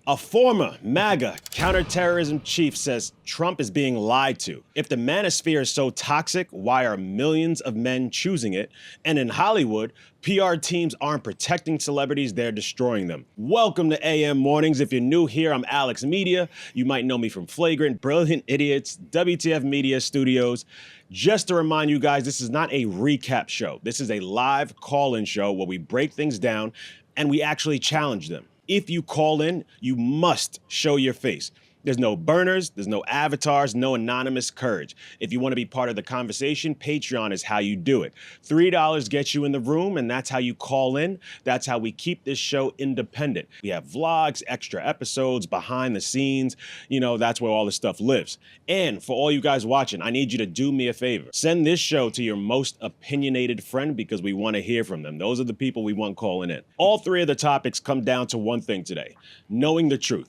A former MAGA counterterrorism chief says Trump is being lied to. If the Manosphere is so toxic, why are millions of men choosing it? And in Hollywood, PR teams aren't protecting celebrities, they're destroying them. Welcome to AM Mornings. If you're new here, I'm Alex Media. You might know me from Flagrant, Brilliant Idiots, WTF Media Studios. Just to remind you guys, this is not a recap show. This is a live call-in show where we break things down and we actually challenge them. If you call in, you must show your face. There's no burners, there's no avatars, no anonymous courage. If you want to be part of the conversation, Patreon is how you do it. $3 gets you in the room, and that's how you call in. That's how we keep this show independent. We have vlogs, extra episodes, behind the scenes. You know, that's where all this stuff lives. And for all you guys watching, I need you to do me a favor. Send this show to your most opinionated friend because we want to hear from them. Those are the people we want calling in. All three of the topics come down to one thing today: knowing the truth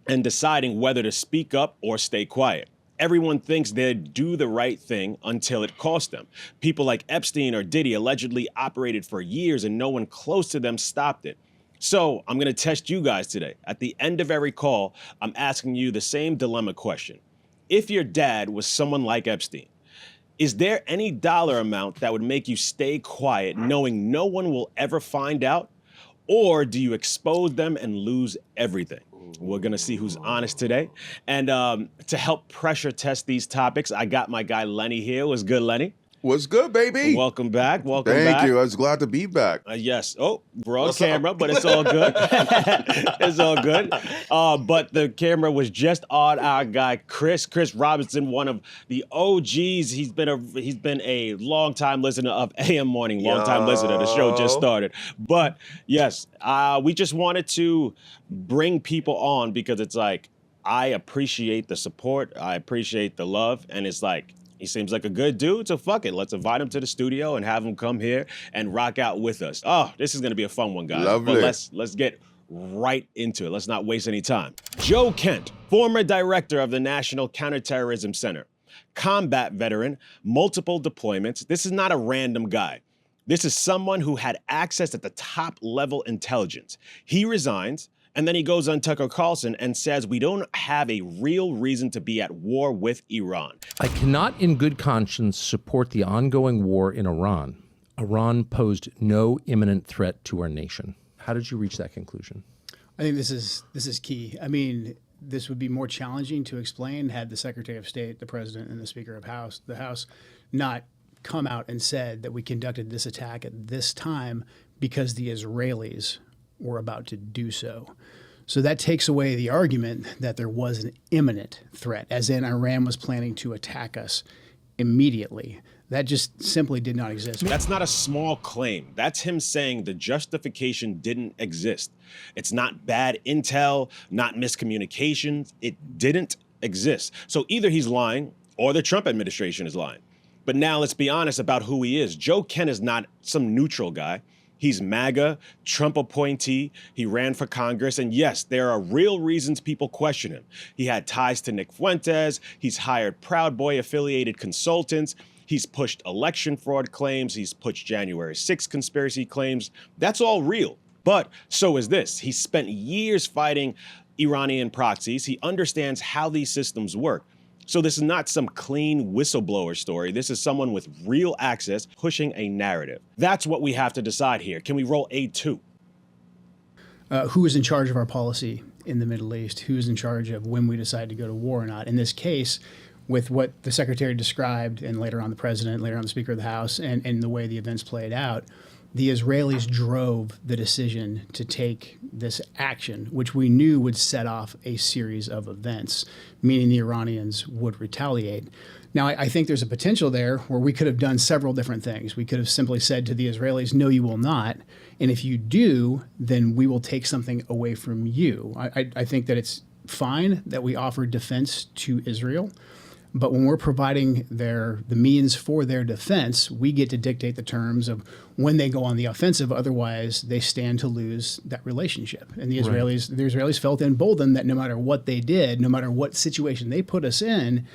and deciding whether to speak up or stay quiet. Everyone thinks they'd do the right thing until it costs them. People like Epstein or Diddy allegedly operated for years and no one close to them stopped it. So I'm gonna test you guys today. At the end of every call, I'm asking you the same dilemma question. If your dad was someone like Epstein, is there any dollar amount that would make you stay quiet knowing no one will ever find out? Or do you expose them and lose everything? We're gonna see who's honest today. And to help pressure test these topics, I got my guy Lenny here. What's good, Lenny? What's good, baby? Welcome back. Welcome back. Thank you. I was glad to be back. Yes. Oh, we're on camera, but it's all good. It's all good. But the camera was just on our guy Chris Robinson, one of the OGs. He's been a long time listener of AM Morning, long time listener. The show just started. But yes, we just wanted to bring people on because it's like, I appreciate the support, I appreciate the love, and it's like, he seems like a good dude, so fuck it. Let's invite him to the studio and have him come here and rock out with us. Oh, this is gonna be a fun one, guys. Lovely. But let's get right into it. Let's not waste any time. Joe Kent, former director of the National Counterterrorism Center, combat veteran, multiple deployments. This is not a random guy. This is someone who had access at the top level intelligence. He resigns, and then he goes on Tucker Carlson and says, we don't have a real reason to be at war with Iran. I cannot in good conscience support the ongoing war in Iran. Iran posed no imminent threat to our nation. How did you reach that conclusion? I think this is key. I mean, this would be more challenging to explain had the Secretary of State, the President, and the Speaker of the House not come out and said that we conducted this attack at this time because the Israelis were about to do so. So that takes away the argument that there was an imminent threat, as in Iran was planning to attack us immediately. That just simply did not exist. That's not a small claim. That's him saying the justification didn't exist. It's not bad intel, not miscommunications. It didn't exist. So either he's lying or the Trump administration is lying. But now let's be honest about who he is. Joe Kent is not some neutral guy. He's MAGA, Trump appointee, he ran for Congress, and yes, there are real reasons people question him. He had ties to Nick Fuentes, he's hired Proud Boy affiliated consultants, he's pushed election fraud claims, he's pushed January 6th conspiracy claims. That's all real, but so is this. He spent years fighting Iranian proxies, he understands how these systems work. So this is not some clean whistleblower story. This is someone with real access pushing a narrative. That's what we have to decide here. Can we roll A2? Who is in charge of our policy in the Middle East? Who is in charge of when we decide to go to war or not? In this case, with what the Secretary described, and later on the President, later on the Speaker of the House, and the way the events played out, the Israelis drove the decision to take this action, which we knew would set off a series of events, meaning the Iranians would retaliate. Now, I think there's a potential there where we could have done several different things. We could have simply said to the Israelis, no, you will not. And if you do, then we will take something away from you. I think that it's fine that we offer defense to Israel. But when we're providing the means for their defense, we get to dictate the terms of when they go on the offensive. Otherwise, they stand to lose that relationship. And the Israelis felt emboldened that no matter what they did, no matter what situation they put us in,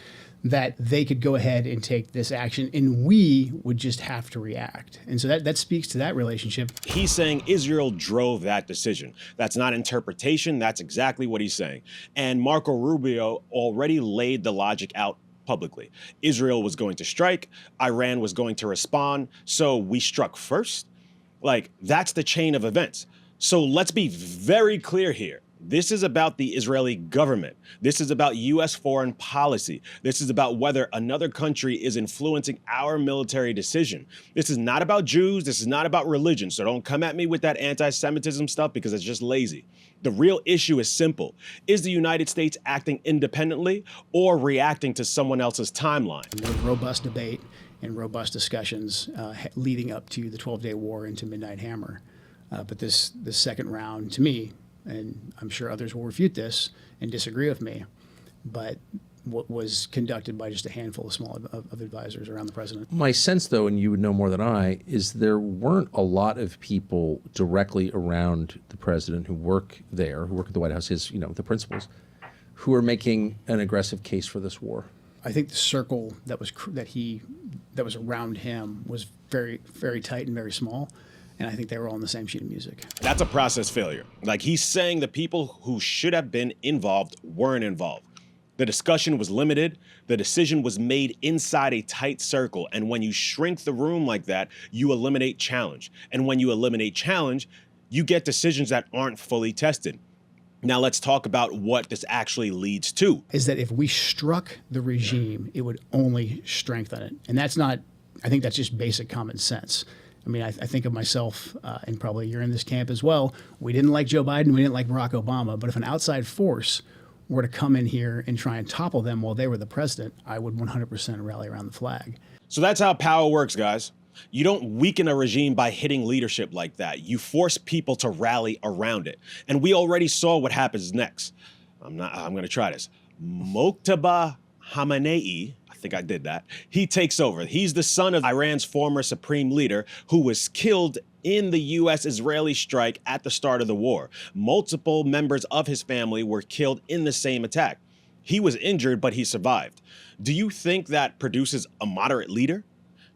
that they could go ahead and take this action and we would just have to react. And so that speaks to that relationship. He's saying Israel drove that decision. That's not interpretation. That's exactly what he's saying. And Marco Rubio already laid the logic out publicly. Israel was going to strike. Iran was going to respond. So we struck first. Like, that's the chain of events. So let's be very clear here. This is about the Israeli government. This is about U.S. foreign policy. This is about whether another country is influencing our military decision. This is not about Jews. This is not about religion. So don't come at me with that anti-Semitism stuff because it's just lazy. The real issue is simple. Is the United States acting independently or reacting to someone else's timeline? There was robust debate and robust discussions leading up to the 12-day war into Midnight Hammer. But this second round, to me, and I'm sure others will refute this and disagree with me, but what was conducted by just a handful of small of advisors around the president. My sense, though, and you would know more than I, is there weren't a lot of people directly around the president who work there, who work at the White House, his, the principals, who are making an aggressive case for this war. I think the circle that was around him was very, very tight and very small. And I think they were all on the same sheet of music. That's a process failure. Like, he's saying the people who should have been involved weren't involved. The discussion was limited. The decision was made inside a tight circle. And when you shrink the room like that, you eliminate challenge. And when you eliminate challenge, you get decisions that aren't fully tested. Now let's talk about what this actually leads to. Is that if we struck the regime, it would only strengthen it. And that's not, I think that's just basic common sense. I mean, I think of myself, and probably you're in this camp as well. We didn't like Joe Biden. We didn't like Barack Obama. But if an outside force were to come in here and try and topple them while they were the president, I would 100% rally around the flag. So that's how power works, guys. You don't weaken a regime by hitting leadership like that. You force people to rally around it. And we already saw what happens next. I'm going to try this. Mojtaba Khamenei, I think I did that. He takes over. He's the son of Iran's former supreme leader who was killed in the U.S.-Israeli strike at the start of the war. Multiple members of his family were killed in the same attack. He was injured, but he survived. Do you think that produces a moderate leader?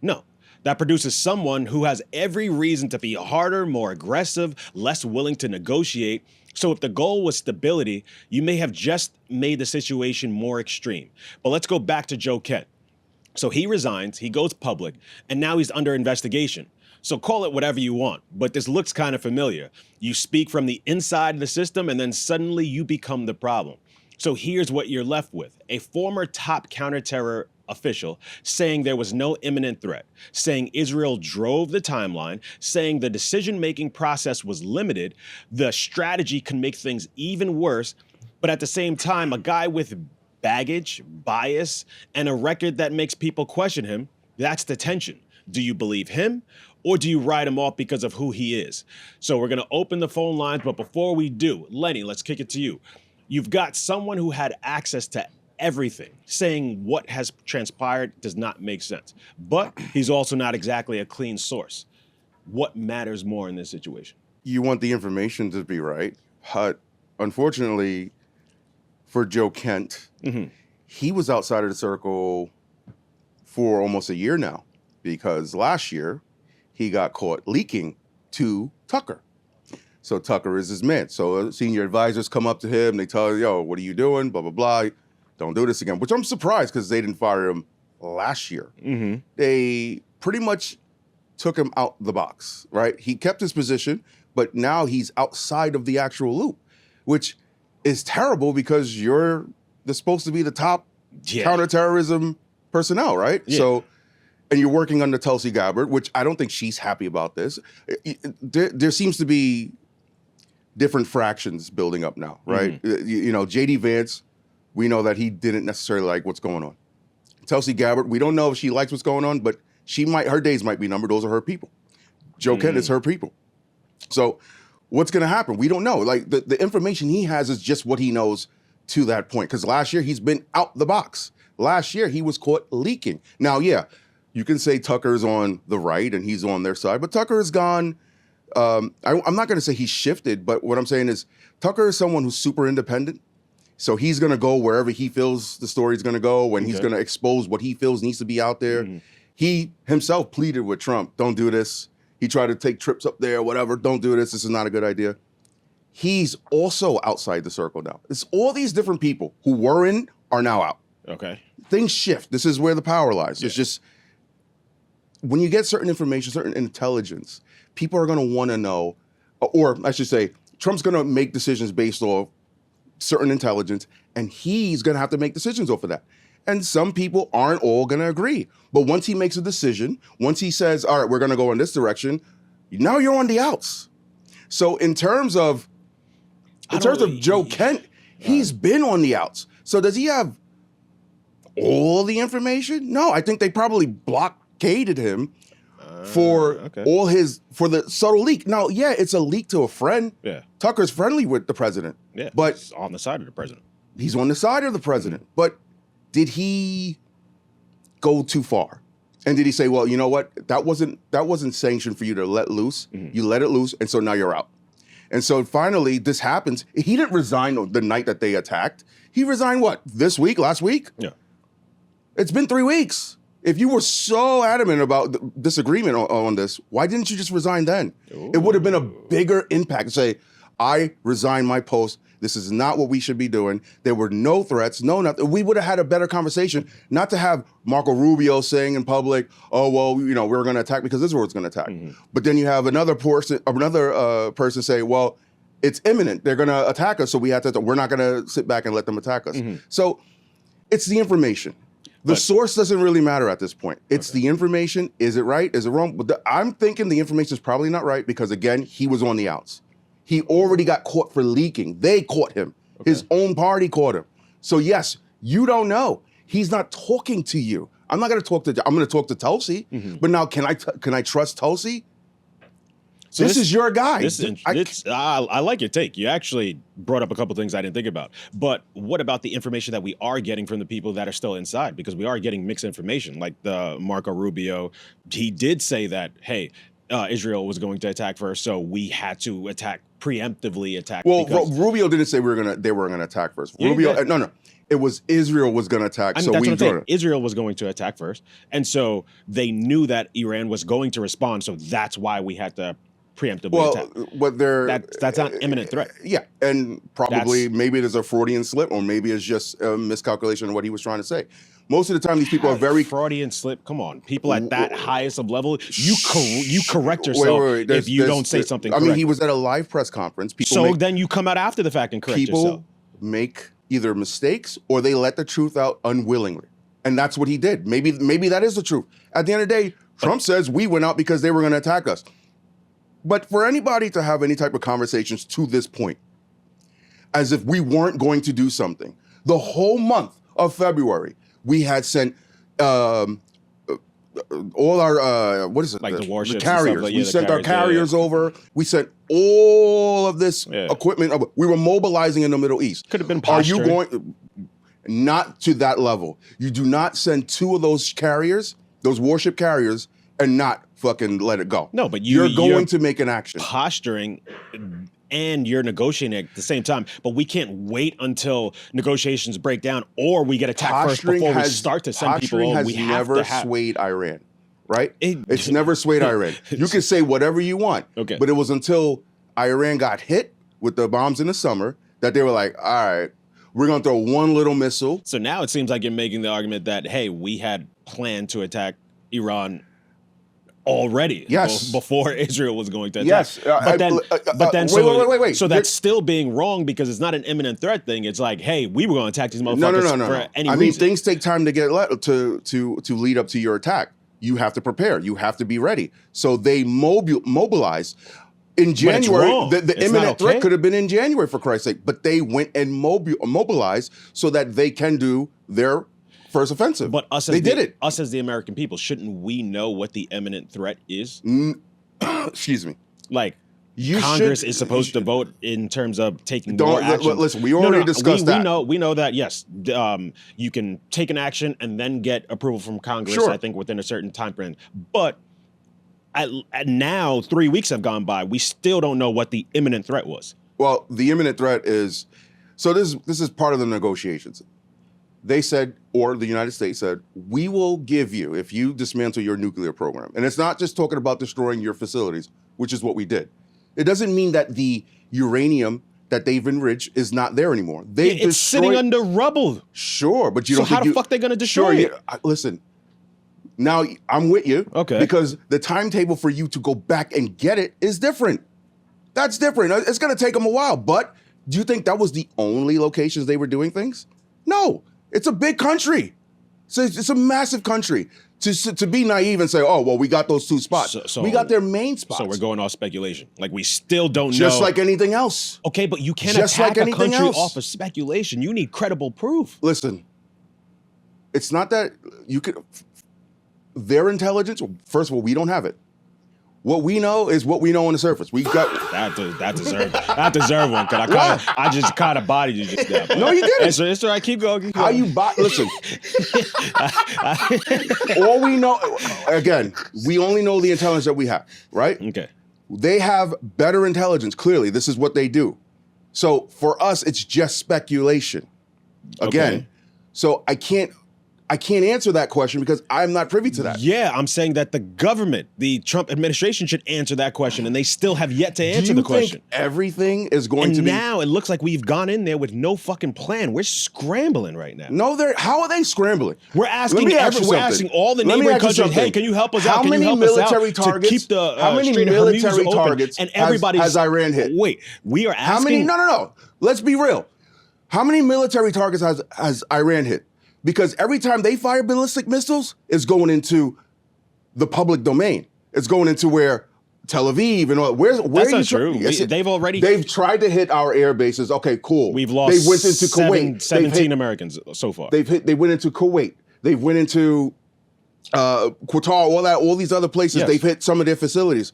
No. That produces someone who has every reason to be harder, more aggressive, less willing to negotiate. So if the goal was stability, you may have just made the situation more extreme. But let's go back to Joe Kent. So he resigns, he goes public, and now he's under investigation. So call it whatever you want, but this looks kind of familiar. You speak from the inside of the system, and then suddenly you become the problem. So here's what you're left with. A former top counterterror official saying there was no imminent threat, saying Israel drove the timeline, saying the decision-making process was limited, the strategy can make things even worse, but at the same time, a guy with baggage, bias, and a record that makes people question him, that's the tension. Do you believe him, or do you write him off because of who he is? So we're gonna open the phone lines, but before we do, Lenny, let's kick it to you. You've got someone who had access to everything, saying what has transpired does not make sense. But he's also not exactly a clean source. What matters more in this situation? You want the information to be right, but unfortunately for Joe Kent, he was outside of the circle for almost a year now, because last year he got caught leaking to Tucker. So Tucker is his man. So senior advisors come up to him, they tell him, yo, what are you doing? Blah, blah, blah. Don't do this again, which I'm surprised because they didn't fire him last year. They pretty much took him out the box, right? He kept his position, but now he's outside of the actual loop, which is terrible because you're supposed to be the top counterterrorism personnel, right? So, and you're working under Tulsi Gabbard, which I don't think she's happy about this. There seems to be different fractions building up now, right? You know, J.D. Vance, we know that he didn't necessarily like what's going on. Tulsi Gabbard, we don't know if she likes what's going on, but she might, her days might be numbered. Those are her people. Joe Kent is her people. So what's going to happen? We don't know. Like the information he has is just what he knows to that point. Because last year he's been out the box. Last year he was caught leaking. Now, yeah, you can say Tucker's on the right and he's on their side, but Tucker has gone, I'm not going to say he's shifted, but what I'm saying is Tucker is someone who's super independent, So he's going to go wherever he feels the story's going to go, and he's going to expose what he feels needs to be out there. He himself pleaded with Trump, don't do this. He tried to take trips up there, whatever. Don't do this. This is not a good idea. He's also outside the circle now. It's all these different people who were in are now out. Okay. Things shift. This is where the power lies. It's just when you get certain information, certain intelligence, people are going to want to know, or I should say, Trump's going to make decisions based off certain intelligence, and he's going to have to make decisions off of that. And some people aren't all going to agree. But once he makes a decision, once he says, all right, we're going to go in this direction, now you're on the outs. So in terms of Joe Kent, he's been on the outs. So does he have all the information? No, I think they probably blockaded him for for the subtle leak. Now, yeah, it's a leak to a friend. Yeah. Tucker's friendly with the president. Yeah. But he's on the side of the president. He's on the side of the president. But did he go too far? And did he say, well, you know what? That wasn't sanctioned for you to let loose. You let it loose, and so now you're out. And so finally, this happens. He didn't resign the night that they attacked. He resigned what? This week? Last week? Yeah. It's been 3 weeks. If you were so adamant about the disagreement on this, why didn't you just resign then? It would have been a bigger impact to say, I resign my post. This is not what we should be doing. There were no threats, no nothing. We would have had a better conversation, not to have Marco Rubio saying in public, oh, well, you know, we're going to attack because Israel's going to attack. But then you have another person say, well, it's imminent. They're going to attack us, so we have to. We're not going to sit back and let them attack us. So it's the information. The source doesn't really matter at this point. It's the information. Is it right? Is it wrong? But I'm thinking the information is probably not right because, again, he was on the outs. He already got caught for leaking. They caught him. His own party caught him. So, yes, you don't know. He's not talking to you. I'm not going to talk to. I'm going to talk to Tulsi. But now, can I trust Tulsi? So this is your guy. I like your take. You actually brought up a couple things I didn't think about. But what about the information that we are getting from the people that are still inside? Because we are getting mixed information. Like the Marco Rubio, he did say that, hey, Israel was going to attack first, so we had to preemptively attack. Well, Rubio didn't say they were gonna attack first. Rubio, no. It was Israel was going to attack. I mean, that's what I'm saying. Israel was going to attack first. And so they knew that Iran was going to respond. So that's why we had to preemptively attack. But that's not imminent threat. Yeah. And probably maybe there's a Freudian slip, or maybe it's just a miscalculation of what he was trying to say. Most of the time, these people are very Freudian slip. Come on, people at that highest of level, you correct yourself if you don't say something correct. I mean, he was at a live press conference. Then you come out after the fact and correct yourself. People make either mistakes or they let the truth out unwillingly, and that's what he did. Maybe that is the truth. At the end of the day, Trump says we went out because they were going to attack us. But for anybody to have any type of conversations to this point, as if we weren't going to do something, the whole month of February, we had sent all our the warships, the carriers. We sent our carriers over. We sent all of this equipment. We were mobilizing in the Middle East. Could have been posturing. Are you going? Not to that level. You do not send two of those carriers, those warship carriers, and not fucking let it go. No, but you're going to make an action. Posturing. And you're negotiating at the same time. But we can't wait until negotiations break down or we get attacked first before we start to send people over. We never swayed Iran, right? It's never swayed Iran. You can say whatever you want, but it was until Iran got hit with the bombs in the summer that they were like, all right, we're going to throw one little missile. So now it seems like you're making the argument that, hey, we had planned to attack Iran already, before Israel was going to attack. Yes, wait. So that's still being wrong because it's not an imminent threat thing. It's like, hey, we were going to attack these motherfuckers for any reason. I mean, things take time to get to lead up to your attack. You have to prepare. You have to be ready. So they mobilized in January. The imminent threat could have been in January, for Christ's sake, but they went and mobilized so that they can do their first offensive. But us as the American people, shouldn't we know what the imminent threat is? Excuse me. Like, Congress is supposed to vote in terms of taking more action. Listen, we already discussed that. We know that, yes, you can take an action and then get approval from Congress, I think, within a certain time frame. But at now, 3 weeks have gone by. We still don't know what the imminent threat was. Well, the imminent threat is... So this is part of the negotiations. They said, or the United States said, we will give you, if you dismantle your nuclear program. And it's not just talking about destroying your facilities, which is what we did. It doesn't mean that the uranium that they've enriched is not there anymore. It's sitting under rubble. Sure, but you don't So how the fuck they gonna destroy it? Listen, now I'm with you. Okay. Because the timetable for you to go back and get it is different. That's different. It's gonna take them a while. But do you think that was the only locations they were doing things? No. It's a big country. So it's a massive country. To be naive and say, oh, well, we got those 2 spots. So we got their main spots. So we're going off speculation. Like, we still don't know. Just like anything else. Okay, but you can't Just attack like a country anything else. off of speculation. You need credible proof. Listen, it's not that you could. Their intelligence, first of all, we don't have it. What we know is what we know on the surface. We got that deserve one. Cause I just kind of bodied you just now. No, you didn't. It's all right. Keep going. Keep How going. you buy? Listen. All we know, again, we only know the intelligence that we have, right? Okay. They have better intelligence. Clearly, this is what they do. So for us, it's just speculation. Again, Okay. so I can't answer that question because I'm not privy to that. Yeah, I'm saying that the government, the Trump administration, should answer that question, and they still have yet to answer Do you the question. think everything is going And to be? now it looks like we've gone in there with no fucking plan. We're scrambling right now. No, how are they scrambling? We're Let asking me ask you we're something. asking all the Let me neighboring ask you countries, hey, something. can you help us How out? Can many you help us military out targets- to keep the how many Strait of military Hormuz open? targets And has- everybody's has Iran hit? Wait, we are asking How many? No. Let's be real. How many military targets has Iran hit? Because every time they fire ballistic missiles, it's going into the public domain. It's going into where Tel Aviv and all. Where That's are not you true. They've tried to hit our air bases. Okay, cool. We've lost They went into Kuwait. 17 Americans so far. They went into Kuwait. They went into Qatar. All these other places. Yes. They've hit some of their facilities,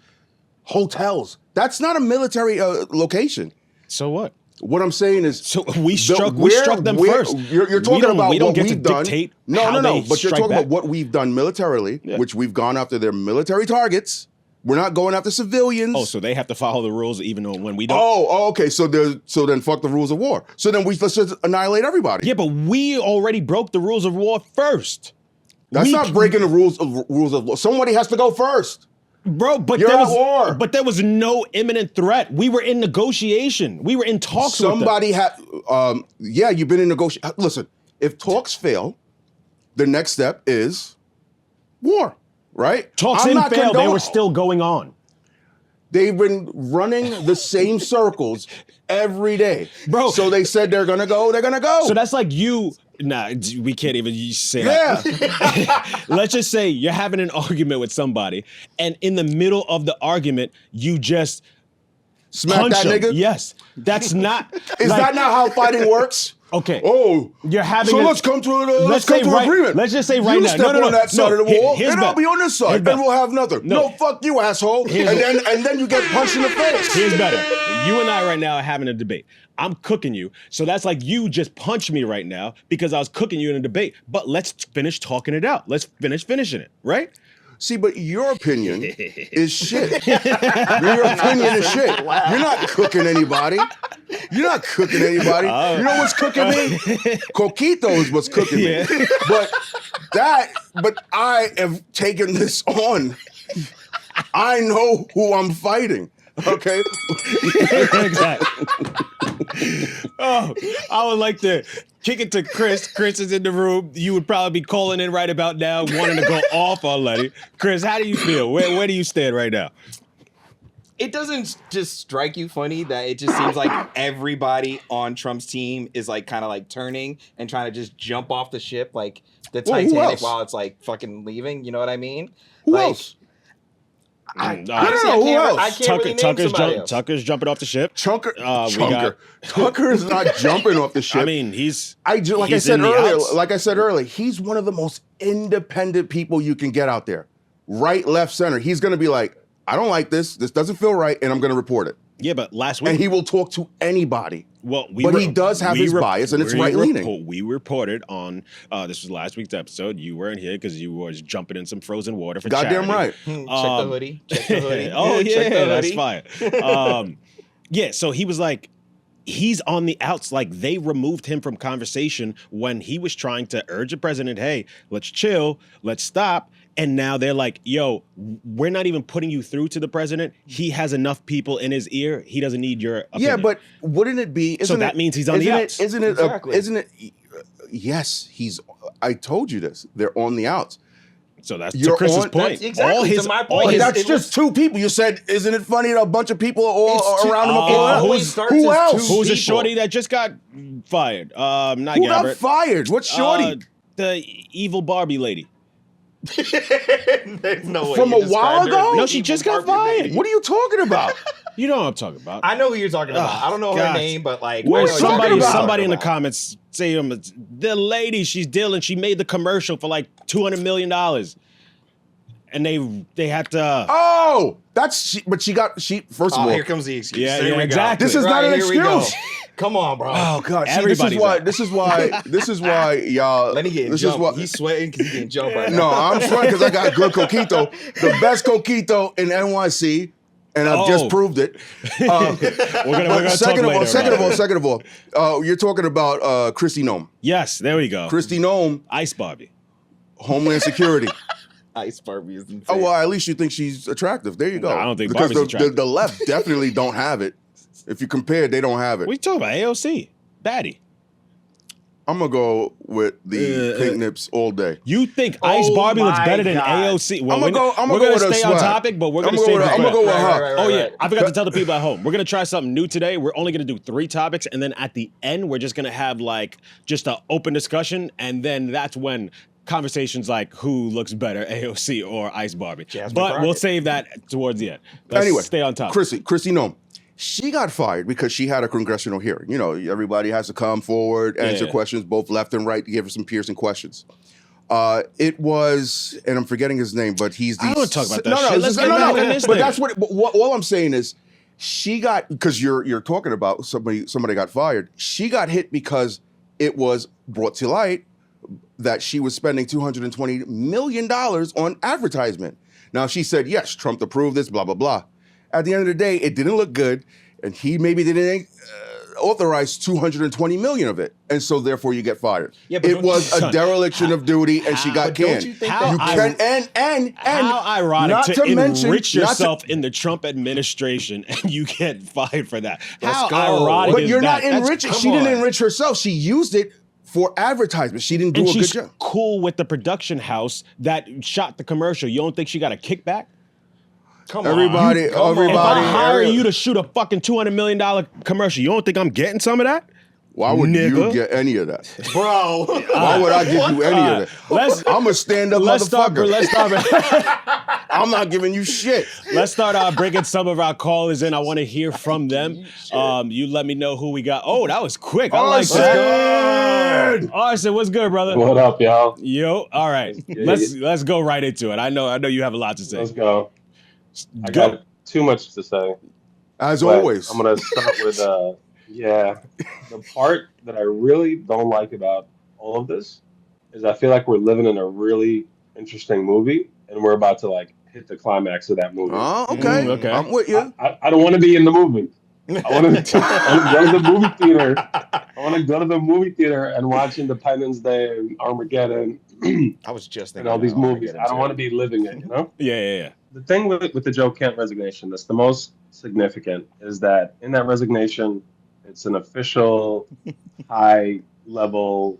hotels. That's not a military location. So what? What I'm saying is, So we struck them first. You're talking about we don't what get to we've done. dictate No. how they But you're strike talking back. about what we've done militarily, Yeah. which we've gone after their military targets. We're not going after civilians. Oh, so they have to follow the rules even though when we don't. Oh, okay. So then fuck the rules of war. So then let's just annihilate everybody. Yeah, but we already broke the rules of war first. That's not breaking the rules of war. Somebody has to go first. Bro, but You're there at was war. But there was no imminent threat. We were in negotiation. We were in talks Somebody had. Yeah, you've been in negotiation. Listen, if talks fail, the next step is war. Right? with them. Talks I'm didn't not fail. They condone- were still going on. They've been running the same circles every day. Bro. So they said they're going to go. They're going to go. So that's like you. Nah, we can't even say yeah. that. Let's just say you're having an argument with somebody, and in the middle of the argument, you just Smack punch that them. nigga? Yes. That's not. Is like- that not how fighting works? Okay. Oh, You're having so a- let's come to an let's come say to right- an agreement. let's just say right you now- step no, on that side of the wall, here's and I'll better. be on this Here's side. better. Then we'll have nothing. No. No, fuck you, asshole. Here's And then you get punched in the face. Here's better. You and I right now are having a debate. I'm cooking you. So that's like you just punched me right now because I was cooking you in a debate. But let's finish talking it out. Let's finish finishing it, right? See, but your opinion is shit. Your opinion is shit. You're not cooking anybody. You're not cooking anybody. You know what's cooking me? Coquito is what's cooking me. But I have taken this on. I know who I'm fighting. Okay? Exactly. Oh, I would like to kick it to Chris. Chris is in the room. You would probably be calling in right about now, wanting to go off on Lenny. Chris, how do you feel? Where do you stand right now? It doesn't just strike you funny that it just seems like everybody on Trump's team is like kind of like turning and trying to just jump off the ship like the Well, who Titanic else? while it's like fucking leaving. You know what I mean? Who like, else? Honestly, No, who else? I can't really name somebody else. Tucker's jumping off the ship. Tucker got- is not jumping off the ship. I mean, he's like I he's said in the earlier, outs. he's one of the most independent people you can get out there. Right, left, center. He's going to be like, I don't like this. This doesn't feel right, and I'm going to report it. Yeah, but last week And he will talk to anybody. Well, he does have his bias, and it's right-leaning. We reported on this was last week's episode. You weren't here because you were jumping in some frozen water for Goddamn charity. right. Check the hoodie. Check the hoodie. Oh Check yeah, the that's hoodie. fire. Yeah, so he was like, he's on the outs. Like, they removed him from conversation when he was trying to urge the president, hey, let's chill, let's stop. And now they're like, yo, we're not even putting you through to the president. He has enough people in his ear. He doesn't need your opinion. Yeah, but wouldn't it be? So that means he's on the outs. Isn't it? Exactly. Isn't it? Yes, he's. I told you this. They're on the outs. So that's You're to Chris's on- point. that's exactly to my point. all But his- that's it just two people. You said, isn't it funny that a bunch of people are all It's two- around him? Oh, are all who out? is- starts Who as else? two Who's a people. shorty that just got fired? Not Who Gabbert. got fired? What shorty? The evil Barbie lady. There's no way From you a described while her as ago? the No, she evil just got Barbie lady. fired. What are you talking about? You know what I'm talking about. I know who you're talking about. I don't know her God. name, but like, Where I know exactly talking somebody about. somebody in the about. comments say the lady she's dealing, she made the commercial for like $200 million. And they had to Oh, but she first of Oh, all, here comes the excuse. Yeah, Here yeah, we go. exactly. This is not an here we go. excuse. Come on, bro. oh god, see, Everybody's out. this is why y'all. Lenny getting this jumped. is what. He's sweating because he's getting jumped right No, now. I'm sweating because I got good coquito, the best coquito in NYC, and I've just Oh. proved it. we're gonna talk Second later about it. of all, you're talking about Christy Nome. Yes, there we go. Christy Nome, Ice Barbie. Homeland Security. Ice Barbie is insane. Oh well, at least you think she's attractive. There you go. No, I don't think because Barbie's attractive. the left definitely don't have it. If you compare, they don't have it. What are you talking about? AOC. Baddie. I'm gonna go with the pink nips all day. You think Ice Barbie looks my better than God. AOC? Well, I'm gonna we're go gonna with her stay on swag. topic, but we're gonna I'm stay. gonna go with her. Oh yeah, right. I forgot to tell the people at home. We're gonna try something new today. We're only gonna do 3 topics, and then at the end, we're just gonna have like just an open discussion, and then that's when conversations like who looks better, AOC or Ice Barbie. Jasmine But we'll Crockett. save that towards the end. Let's Anyway, stay on topic. Christy Nome. She got fired because she had a congressional hearing. You know, everybody has to come forward, answer Yeah. questions, both left and right, to give her some piercing questions. It was, and I'm forgetting his name, but he's the. I don't wanna talk about that No, shit. no, Let's no, get no, back no. on this But thing. that's what all I'm saying is, she got, because you're talking about somebody got fired. She got hit because it was brought to light that she was spending $220 million on advertisement. Now, she said, yes, Trump approved this, blah, blah, blah. At the end of the day, it didn't look good, and he maybe didn't authorize 220 million of it, and so therefore you get fired. Yeah, but it don't was you- a dereliction of duty, and she got But don't canned. you think How You that can, and How ironic not to mention- enrich not to- yourself in the Trump administration and you get fired for that. Let's How go. ironic But is you're that? not enriching. Come She didn't on. enrich herself. She used it for advertisement. She didn't do And a good she's job. cool with the production house that shot the commercial. You don't think she got a kickback? Come Everybody- on. Come on. If everybody- I hire you to shoot a fucking $200 million commercial, you don't think I'm getting some of that? Why would you Nigga. get any of that? Bro. Why would I give you any of that? I'm a stand-up Let's motherfucker. I'm not giving you shit. Let's start bringing some of our callers in. I want to hear from them. You let me know who we got. Oh, that was quick. I like that. Arson! Arson, what's good, brother? What up, y'all? Yo, all right. Let's go right into it. I know you have a lot to say. Let's go. I Go. got too much to say. As but always. I'm gonna start with the part that I really don't like about all of this is I feel like we're living in a really interesting movie, and we're about to like hit the climax of that movie. Oh, okay. Okay. I'm with you. I don't want to be in the movie. I want to go to the movie theater. I want to go to the movie theater and watch Independence Day and Armageddon I was just thinking and all these about movies. I don't want to be living it, you know? Yeah. The thing with the Joe Kent resignation that's the most significant is that in that resignation, it's an official, high-level,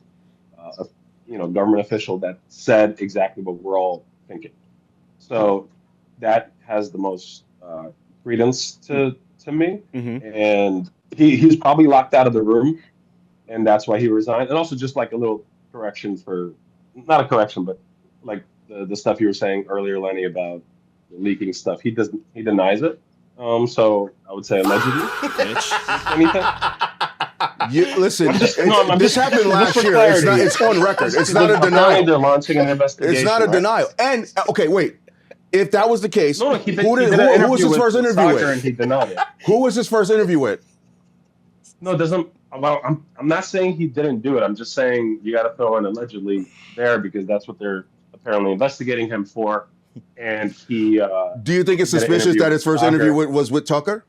government official that said exactly what we're all thinking. So that has the most credence to me, Mm-hmm. and he's probably locked out of the room, and that's why he resigned. And also, just like a little correction not a correction, but like the stuff you were saying earlier, Lenny, about leaking stuff. He denies it. So I would say allegedly. Anything? Listen, I'm this just- happened just last for year. clarity. It's on record. It's not a Apparently denial. They're launching an investigation. It's not a right? denial. And okay, wait. If that was the case, No, he did, who he did an was interview his with first interview Soccer with? and he denied it. Who was his first interview with? No, it doesn't. Well, I'm not saying he didn't do it. I'm just saying you got to throw in allegedly there because that's what they're apparently investigating him for. And he. Do you think it's did an suspicious interview that his with first Soccer. interview was with Tucker?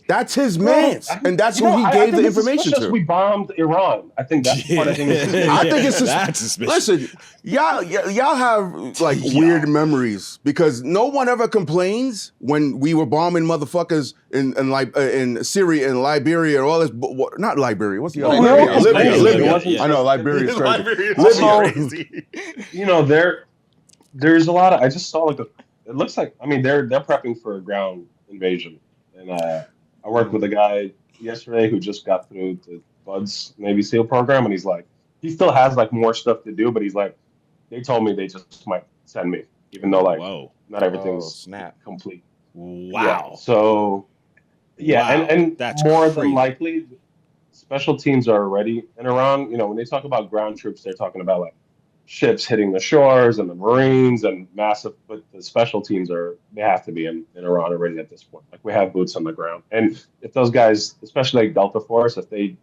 That's his man's, and that's who he gave the information to. We bombed Iran. I think that's part of it. I think it's that's suspicious. Listen, y'all have like weird memories because no one ever complains when we were bombing motherfuckers in Syria and Liberia and all this. Not Liberia. What's the other? Libya. I know Liberia is crazy. Libya. You know, there's a lot of. I just saw like it looks like. I mean, they're prepping for a ground invasion, and I worked with a guy yesterday who just got through the Bud's Navy SEAL program, and he's like, he still has like more stuff to do, but he's like, they told me they just might send me, even though like not everything's complete. Wow. Yeah, so and that's more crazy. than likely, special teams are already in Iran. You know, when they talk about ground troops, they're talking about like ships hitting the shores and the Marines and massive, but the special teams they have to be in Iran already at this point. Like we have boots on the ground. And if those guys, especially like Delta Force, if they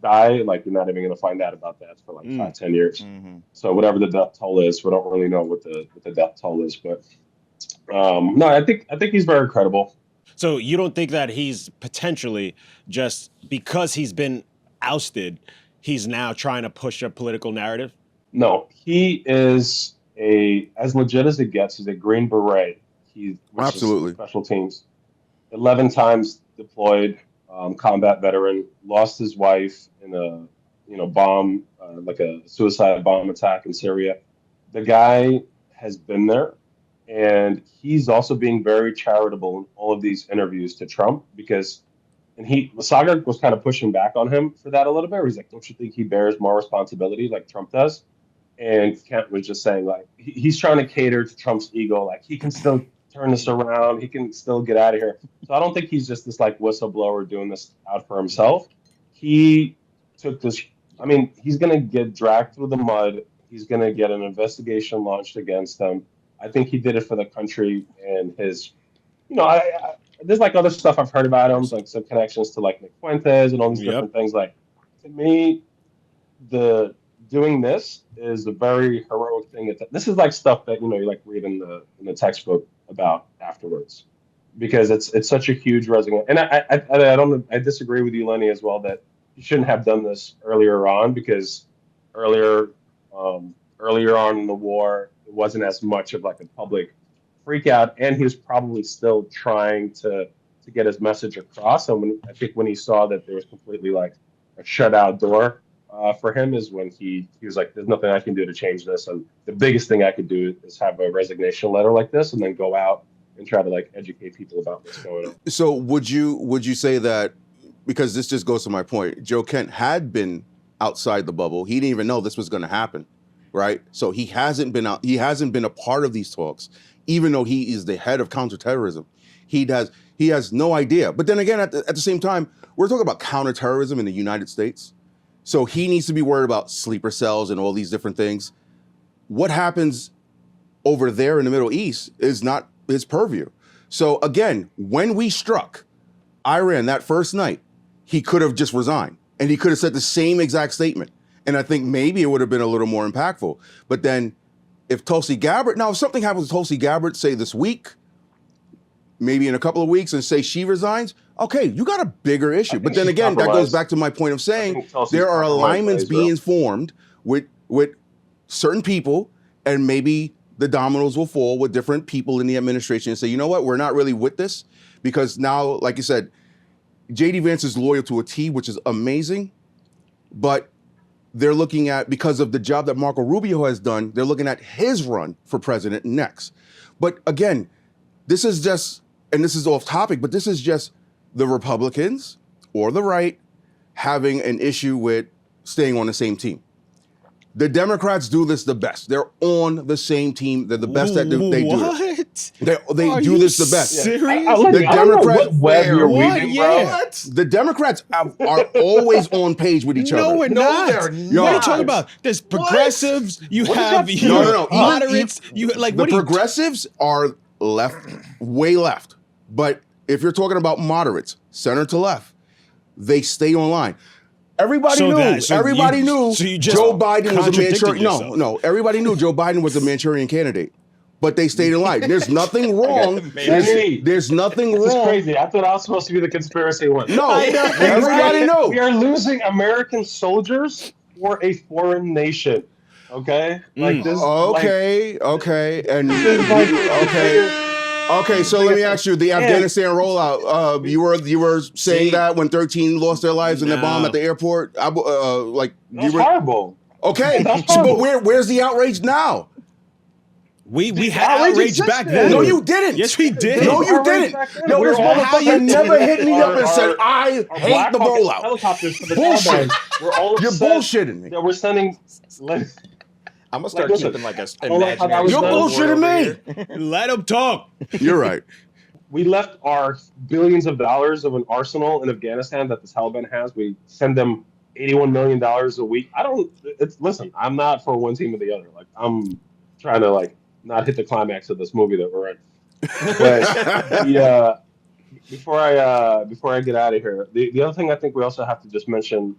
die, like you're not even going to find out about that for like 5-10 years. Mm-hmm. So whatever the death toll is, we don't really know what the death toll is, but no, I think he's very credible. So you don't think that he's potentially just because he's been ousted, he's now trying to push a political narrative? No, he is as legit as it gets. He's a Green Beret. Absolutely special teams. 11 times deployed, combat veteran. Lost his wife in a bomb, like a suicide bomb attack in Syria. The guy has been there, and he's also being very charitable in all of these interviews to Trump because. And Sagar was kind of pushing back on him for that a little bit. He's like, don't you think he bears more responsibility like Trump does? And Kent was just saying, like, he's trying to cater to Trump's ego. Like, he can still turn this around. He can still get out of here. So I don't think he's just this, like, whistleblower doing this out for himself. He took this. I mean, he's going to get dragged through the mud. He's going to get an investigation launched against him. I think he did it for the country and his, you know, there's like other stuff I've heard about him, like some connections to like Nick Fuentes and all these different things. Like to me, doing this is a very heroic thing. This is like stuff that you like read in the textbook about afterwards, because it's such a huge resume. And I disagree with you, Lenny, as well, that you shouldn't have done this earlier on, because earlier on in the war it wasn't as much of like a public freak out, and he was probably still trying to get his message across. And I think when he saw that there was completely like a shut out door for him is when he was like, there's nothing I can do to change this, and the biggest thing I could do is have a resignation letter like this and then go out and try to like educate people about what's going on. So would you say that, because this just goes to my point, Joe Kent had been outside the bubble, he didn't even know this was going to happen, right? So he hasn't been a part of these talks. Even though he is the head of counterterrorism, he has no idea. But then again, at the same time, we're talking about counterterrorism in the United States. So he needs to be worried about sleeper cells and all these different things. What happens over there in the Middle East is not his purview. So again, when we struck Iran that first night, he could have just resigned and he could have said the same exact statement. And I think maybe it would have been a little more impactful. But then if Tulsi Gabbard, now if something happens to Tulsi Gabbard, say this week, maybe in a couple of weeks, and say she resigns, okay, you got a bigger issue. But then again, that goes back to my point of saying there are alignments being formed with certain people, and maybe the dominoes will fall with different people in the administration and say, you know what, we're not really with this, because now, like you said, J.D. Vance is loyal to a T, which is amazing, but they're looking at, because of the job that Marco Rubio has done, they're looking at his run for president next. But again, this is just, and this is off topic, but this is just the Republicans or the right having an issue with staying on the same team. The Democrats do this the best. They're on the same team. They're the best at they do it. They do this the best. Serious? The Democrats, What? The Democrats are always on page with each other. No, we're not. What are you talking about? There's progressives. You have moderates. The progressives are left, way left. But if you're talking about moderates, center to left, they stay online. Everybody knew Joe Biden was a Manchurian. No, everybody knew Joe Biden was a Manchurian candidate. but they stayed in line. There's nothing wrong. Lenny, There's nothing this is wrong. crazy. I thought I was supposed to be the conspiracy one. No, everybody knows. We are losing American soldiers for a foreign nation. Okay? Like this. Okay, and Like, okay. So let me ask you: the Afghanistan rollout. You were saying that when 13 lost their lives in the bomb at the airport. That's horrible. Okay, That's so, but horrible. where's the outrage now? We had outrage outrage back existed. then. No, you didn't. Yes, we did. No, you Outrage didn't. back then. No, We this were all motherfucker upset. never hit me up and Our- said, "I Our hate Black the Hawk rollout." helicopters for the Bullshit. Taliban. We're all You're upset bullshitting me. that we're sending. I'm gonna start listen, keeping like a I don't like how that imaginary. was You're done. bullshitting me. Let him talk. You're right. We left our billions of dollars of an arsenal in Afghanistan that the Taliban has. We send them $81 million a week. Listen, I'm not for one team or the other. Like, I'm trying to like not hit the climax of this movie that we're in. But before I get out of here, the other thing I think we also have to just mention,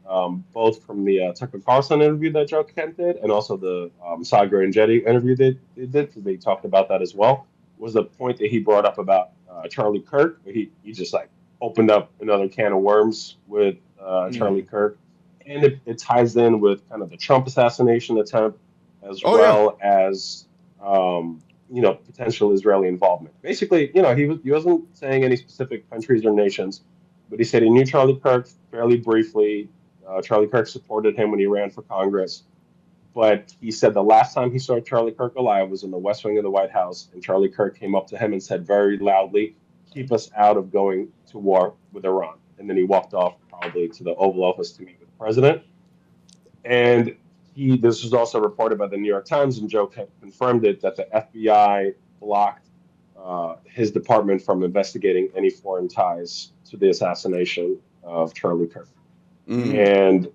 both from the Tucker Carlson interview that Joe Kent did, and also the Sagar and Jetty interview they did, because they talked about that as well, was the point that he brought up about Charlie Kirk. He just like opened up another can of worms with Charlie Kirk, and it ties in with kind of the Trump assassination attempt, as as potential Israeli involvement. Basically, he wasn't saying any specific countries or nations, but he said he knew Charlie Kirk fairly briefly. Charlie Kirk supported him when he ran for Congress. But he said the last time he saw Charlie Kirk alive was in the West Wing of the White House, and Charlie Kirk came up to him and said very loudly, "Keep us out of going to war with Iran." And then he walked off probably to the Oval Office to meet with the president. And this was also reported by the New York Times, and Joe confirmed it, that the FBI blocked his department from investigating any foreign ties to the assassination of Charlie Kirk. And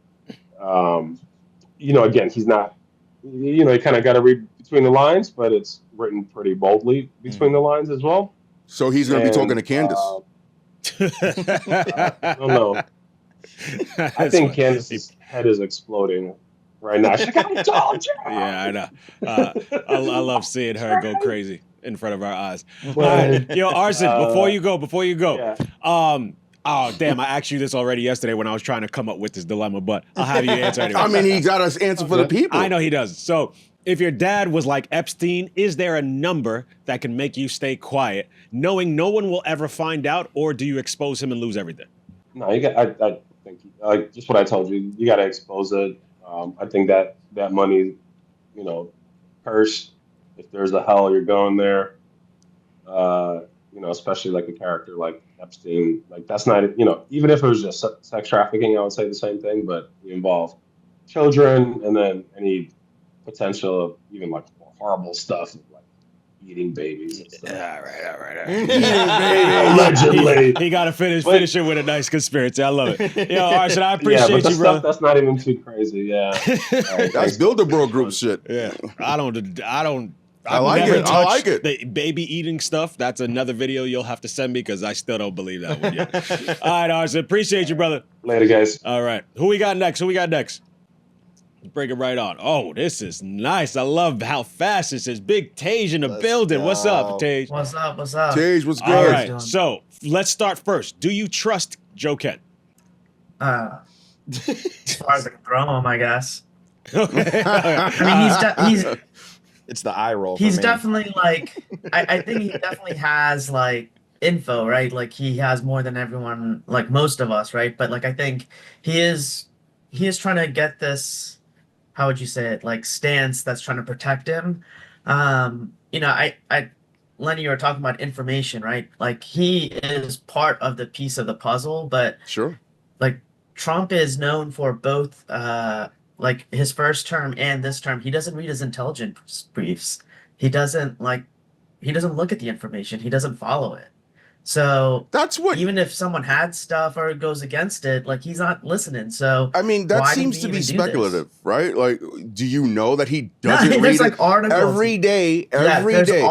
again, he's not, you kind of got to read between the lines, but it's written pretty boldly between the lines as well. So he's going to be talking to Candace. I don't know. I think Candace's head is exploding right now. She's like, "I told you." Yeah, I know. I love seeing her go crazy in front of our eyes. But, Yo, Arson, before you go. yeah. Oh, damn, I asked you this already yesterday when I was trying to come up with this dilemma, but I'll have you answer anyway. I mean, he got us answer for the people. I know he does. So if your dad was like Epstein, is there a number that can make you stay quiet, knowing no one will ever find out, or do you expose him and lose everything? No, I think just what I told you. You got to expose it. I think that money, cursed. If there's a hell, you're going there. Especially like a character like Epstein. Like, that's not, even if it was just sex trafficking, I would say the same thing. But you involve children, and then any potential of even like horrible stuff, like eating babies and stuff. All right. Allegedly. He got to finish it with a nice conspiracy. I love it. Yo, Arson, I Yeah, appreciate but the you, stuff brother. that's not even too crazy. Yeah. That's Bilderberg Group shit. Yeah, I like never it. I touched like it. The baby eating stuff. That's another video you'll have to send me because I still don't believe that one yet. All right, Arson. Appreciate you, brother. Later, guys. All right. Who we got next? Let's bring it right on. Oh, this is nice. I love how fast this is. Big Tage in the building. What's up, Tage? What's up? Tage, what's good? All right. So let's start first. Do you trust Joe Kent? As far as I can throw him, I guess. Okay. I mean, he's It's the eye roll. he's for me. definitely like I think he definitely has like info, right? Like he has more than everyone, like most of us, right? But like I think he is trying to get this, how would you say it, like stance that's trying to protect him. I Lenny, you were talking about information, right? Like he is part of the piece of the puzzle, but Sure. like Trump is known for both like his first term and this term, he doesn't read his intelligence briefs. He doesn't look at the information. He doesn't follow it. So That's what. even if someone had stuff or goes against it, like he's not listening. So I mean, that why did seems we to be even do speculative, this? right? Like, do you know that he doesn't read there's it like articles every day? Every there's day.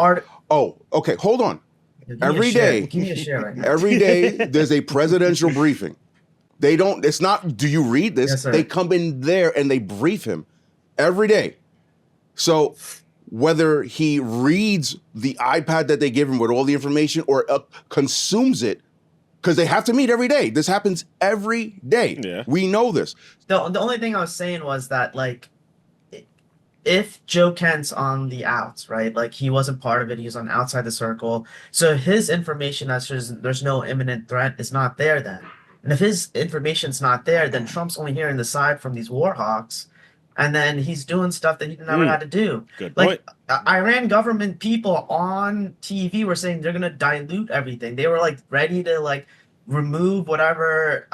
Oh, okay. Hold on. Give me a Every share. day. Give me a share right now. Every day there's a presidential briefing. They don't. It's not. Do you read this? Yes, sir. They come in there and they brief him every day. So whether he reads the iPad that they give him with all the information or consumes it, because they have to meet every day. This happens every day. Yeah. We know this. The only thing I was saying was that, like, if Joe Kent's on the outs, right? Like, he wasn't part of it. He was on outside the circle. So his information that says there's no imminent threat is not there then. And if his information's not there, then Trump's only hearing the side from these war hawks. And then he's doing stuff that he never had to do. Good like, point. Iran government people on TV were saying they're going to dilute everything. They were, like, ready to, like, remove whatever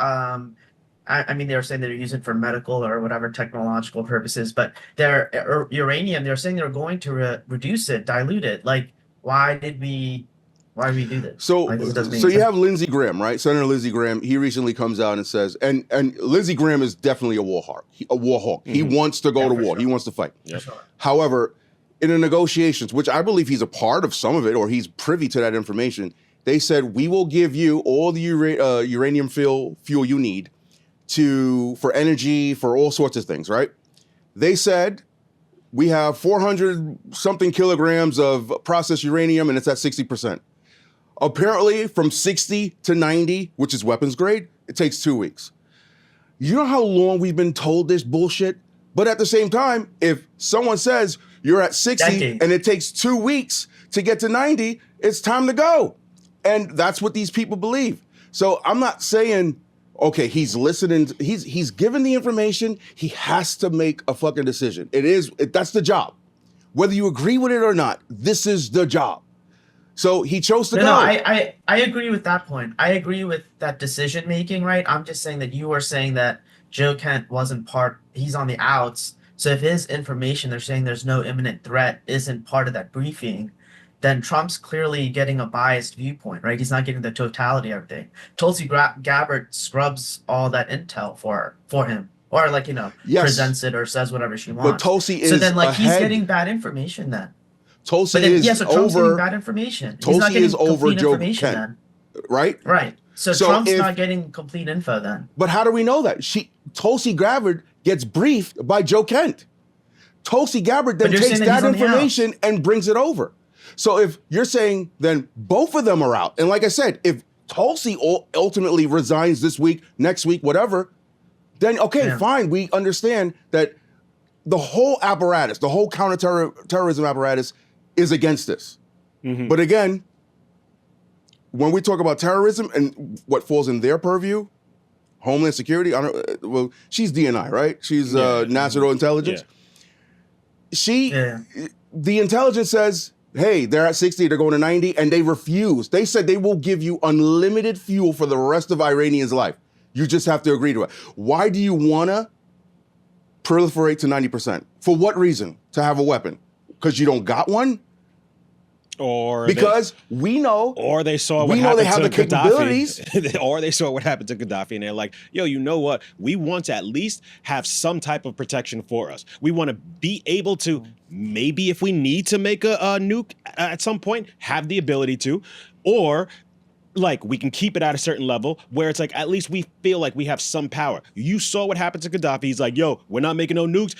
I mean, they were saying they're using it for medical or whatever technological purposes, but their uranium, they're saying they're going to reduce it, dilute it. Like, why did we do this? So, like, this doesn't make so you sense. have Lindsey Graham, right? Senator Lindsey Graham. He recently comes out and says, and Lindsey Graham is definitely a war hawk. He wants to go to war. Sure. He wants to fight. Yep. Sure. However, in the negotiations, which I believe he's a part of some of it, or he's privy to that information, they said, we will give you all the uranium fuel you need for energy, for all sorts of things, right? They said, we have 400 something kilograms of processed uranium and it's at 60%. Apparently from 60 to 90, which is weapons grade, it takes 2 weeks. You know how long we've been told this bullshit? But at the same time, if someone says you're at 60 Decades. and it takes 2 weeks to get to 90, it's time to go. And that's what these people believe. So I'm not saying, okay, he's listening. He's given the information. He has to make a fucking decision. That's the job. Whether you agree with it or not, this is the job. So he chose to go. No, I agree with that point. I agree with that decision making, right? I'm just saying that you were saying that Joe Kent wasn't he's on the outs. So if his information, they're saying there's no imminent threat, isn't part of that briefing, then Trump's clearly getting a biased viewpoint, right? He's not getting the totality of everything. Tulsi Gabbard scrubs all that intel for him, or, like, Yes. presents it or says whatever she wants. But Tulsi is so then, like, he's ahead. getting bad information then. Tulsi But then, is so Trump's getting over, bad information. He's Tulsi not getting is over complete Joe information Kent. then. right? Right. So So Trump's if- not getting complete info then. But how do we know that? Tulsi Gabbard gets briefed by Joe Kent. Tulsi Gabbard then But you're takes saying that that he's on the information and brings it over. So if you're saying then both of them are out, and like I said, if Tulsi ultimately resigns this week, next week, whatever, then okay, Yeah. fine. We understand that the whole apparatus, the whole counterterrorism apparatus is against this. But again, when we talk about terrorism and what falls in their purview, Homeland Security, well, she's DNI, right? She's National Intelligence. Yeah. The intelligence says, hey, they're at 60, they're going to 90, and they refuse. They said they will give you unlimited fuel for the rest of Iranians' life. You just have to agree to it. Why do you want to proliferate to 90%? For what reason? To have a weapon? Because you don't got one? Or Because we know. Or they saw what we know happened they have to the capabilities. Gaddafi. Or they saw what happened to Gaddafi, and they're like, yo, you know what? We want to at least have some type of protection for us. We want to be able to, maybe if we need to make a nuke at some point, have the ability to, or like we can keep it at a certain level where it's like at least we feel like we have some power. You saw what happened to Gaddafi. He's like, yo, we're not making no nukes.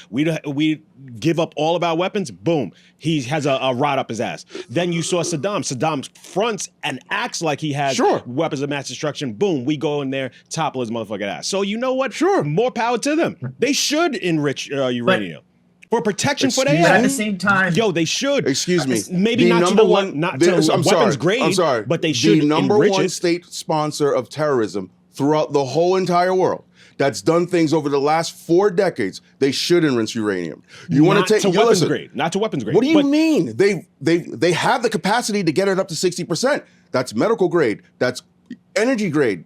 We give up all of our weapons. Boom. He has a rod up his ass. Then you saw Saddam. Saddam fronts and acts like he has weapons of mass destruction. Boom. We go in there, topple his motherfucking ass. So you know what? Sure. More power to them. They should enrich uranium. For protection for their Excuse But at ass. the same time, Yo, they should. Excuse me. Maybe The not to number the one- not the- to I'm weapons sorry. grade. I'm sorry. But they should The number enrich one it. state sponsor of terrorism throughout the whole entire world that's done things over the last 4 decades, they should enrich uranium. You want Not to take to you weapons listen, grade. Not to weapons grade. What do you But mean? They have the capacity to get it up to 60%. That's medical grade. That's energy grade.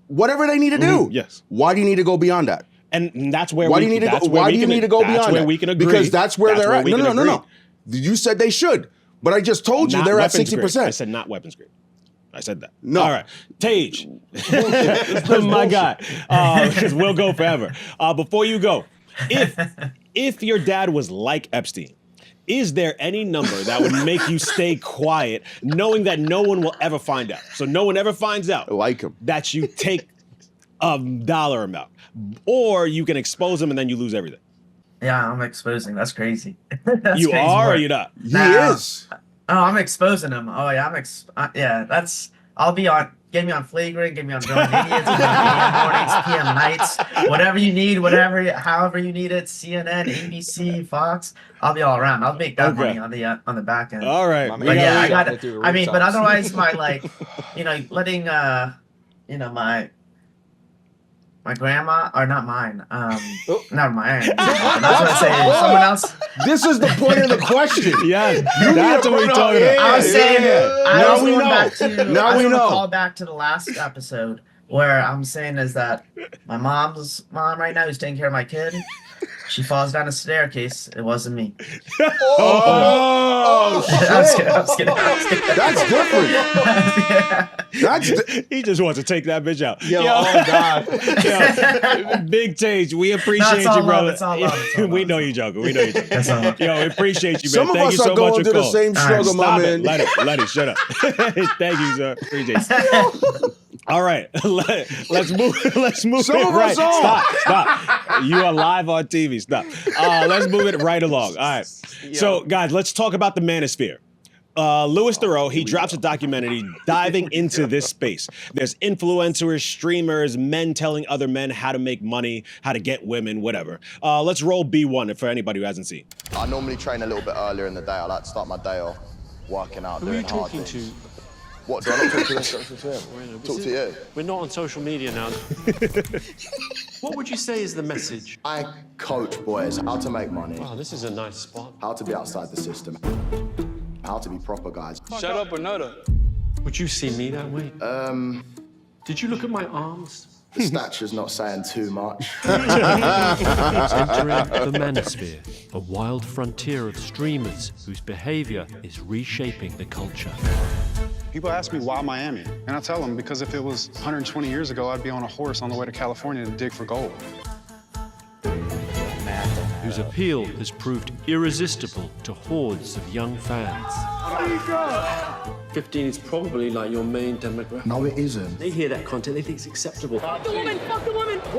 Whatever they need to do. yes. Why do you need to go beyond that? And that's where Why we do you need to that's go? where Why we do you can- need to go that's beyond where that? we can agree. Because that's where they're at. we No, can no, no, agree. no. You said they should, but I just told you Not they're at weapons grade. 60%. I said not weapons grade. I said that. No. All right. Tage. My guy. Because we'll go forever. Before you go, if your dad was like Epstein, is there any number that would make you stay quiet knowing that no one will ever find out? So no one ever finds out Like him. that you take a dollar amount. Or you can expose them and then you lose everything. Yeah, I'm exposing. That's crazy. That's You crazy are or work. you not? He Nah. is. Oh, I'm exposing him. Oh yeah, yeah. I'll be on. Get me on flagrant. Get me on Brilliant Idiots. Get me on AM mornings, PM nights. Whatever you need, however you need it. CNN, ABC, Fox. I'll be all around. I'll make that Okay. money on the back end. All right. My We man But yeah, got- I we- got it it. through the I mean, but rooftops. otherwise, my letting my grandma, or not mine. Never mind. I was gonna say someone else. This is the point of the question. Yes, that's what we're talking about. I was saying, I Now was we going know. back to. Now I we was gonna know. call back to the last episode where I'm saying is that my mom's mom right now who's taking care of my kid. She falls down a staircase. It wasn't me. Oh, I was kidding. shit. That's different. Yeah. That's di- He just wants to take that bitch out. Yo, oh God. Yo, Big Tage, we appreciate all you, love, brother. it's all love, it's all We love. know you joking. We know you joking. That's all love. Yo, we appreciate you, man. some of Thank us you so are much going for through the calling. same struggle, my Stop man. it. Let it. Shut up. Thank you, sir. Appreciate it. All right, let's move. Let's move Some it of right. us are. Stop. You are live on TV. Stop. Let's move it right along. All right. So, guys, let's talk about the Manosphere. Louis Theroux, he drops a documentary diving into this space. There's influencers, streamers, men telling other men how to make money, how to get women, whatever. Let's roll B1 for anybody who hasn't seen. I normally train a little bit earlier in the day. I like to start my day off working out, doing hard things. What, do I not talk to him? Talk to you. We're not on social media now. What would you say is the message? I coach boys how to make money, Oh, this is a nice spot. how to be outside the system, how to be proper guys. Shut up or nada. Would you see me that way? Did you look at my arms? The stature's not saying too much. Entering the Manosphere, a wild frontier of streamers whose behavior is reshaping the culture. People ask me why Miami, and I tell them because if it was 120 years ago, I'd be on a horse on the way to California to dig for gold. Whose appeal has proved irresistible to hordes of young fans. 15 is probably like your main demographic. No, it isn't. They hear that content, they think it's acceptable. I'm doing it for money. Fuck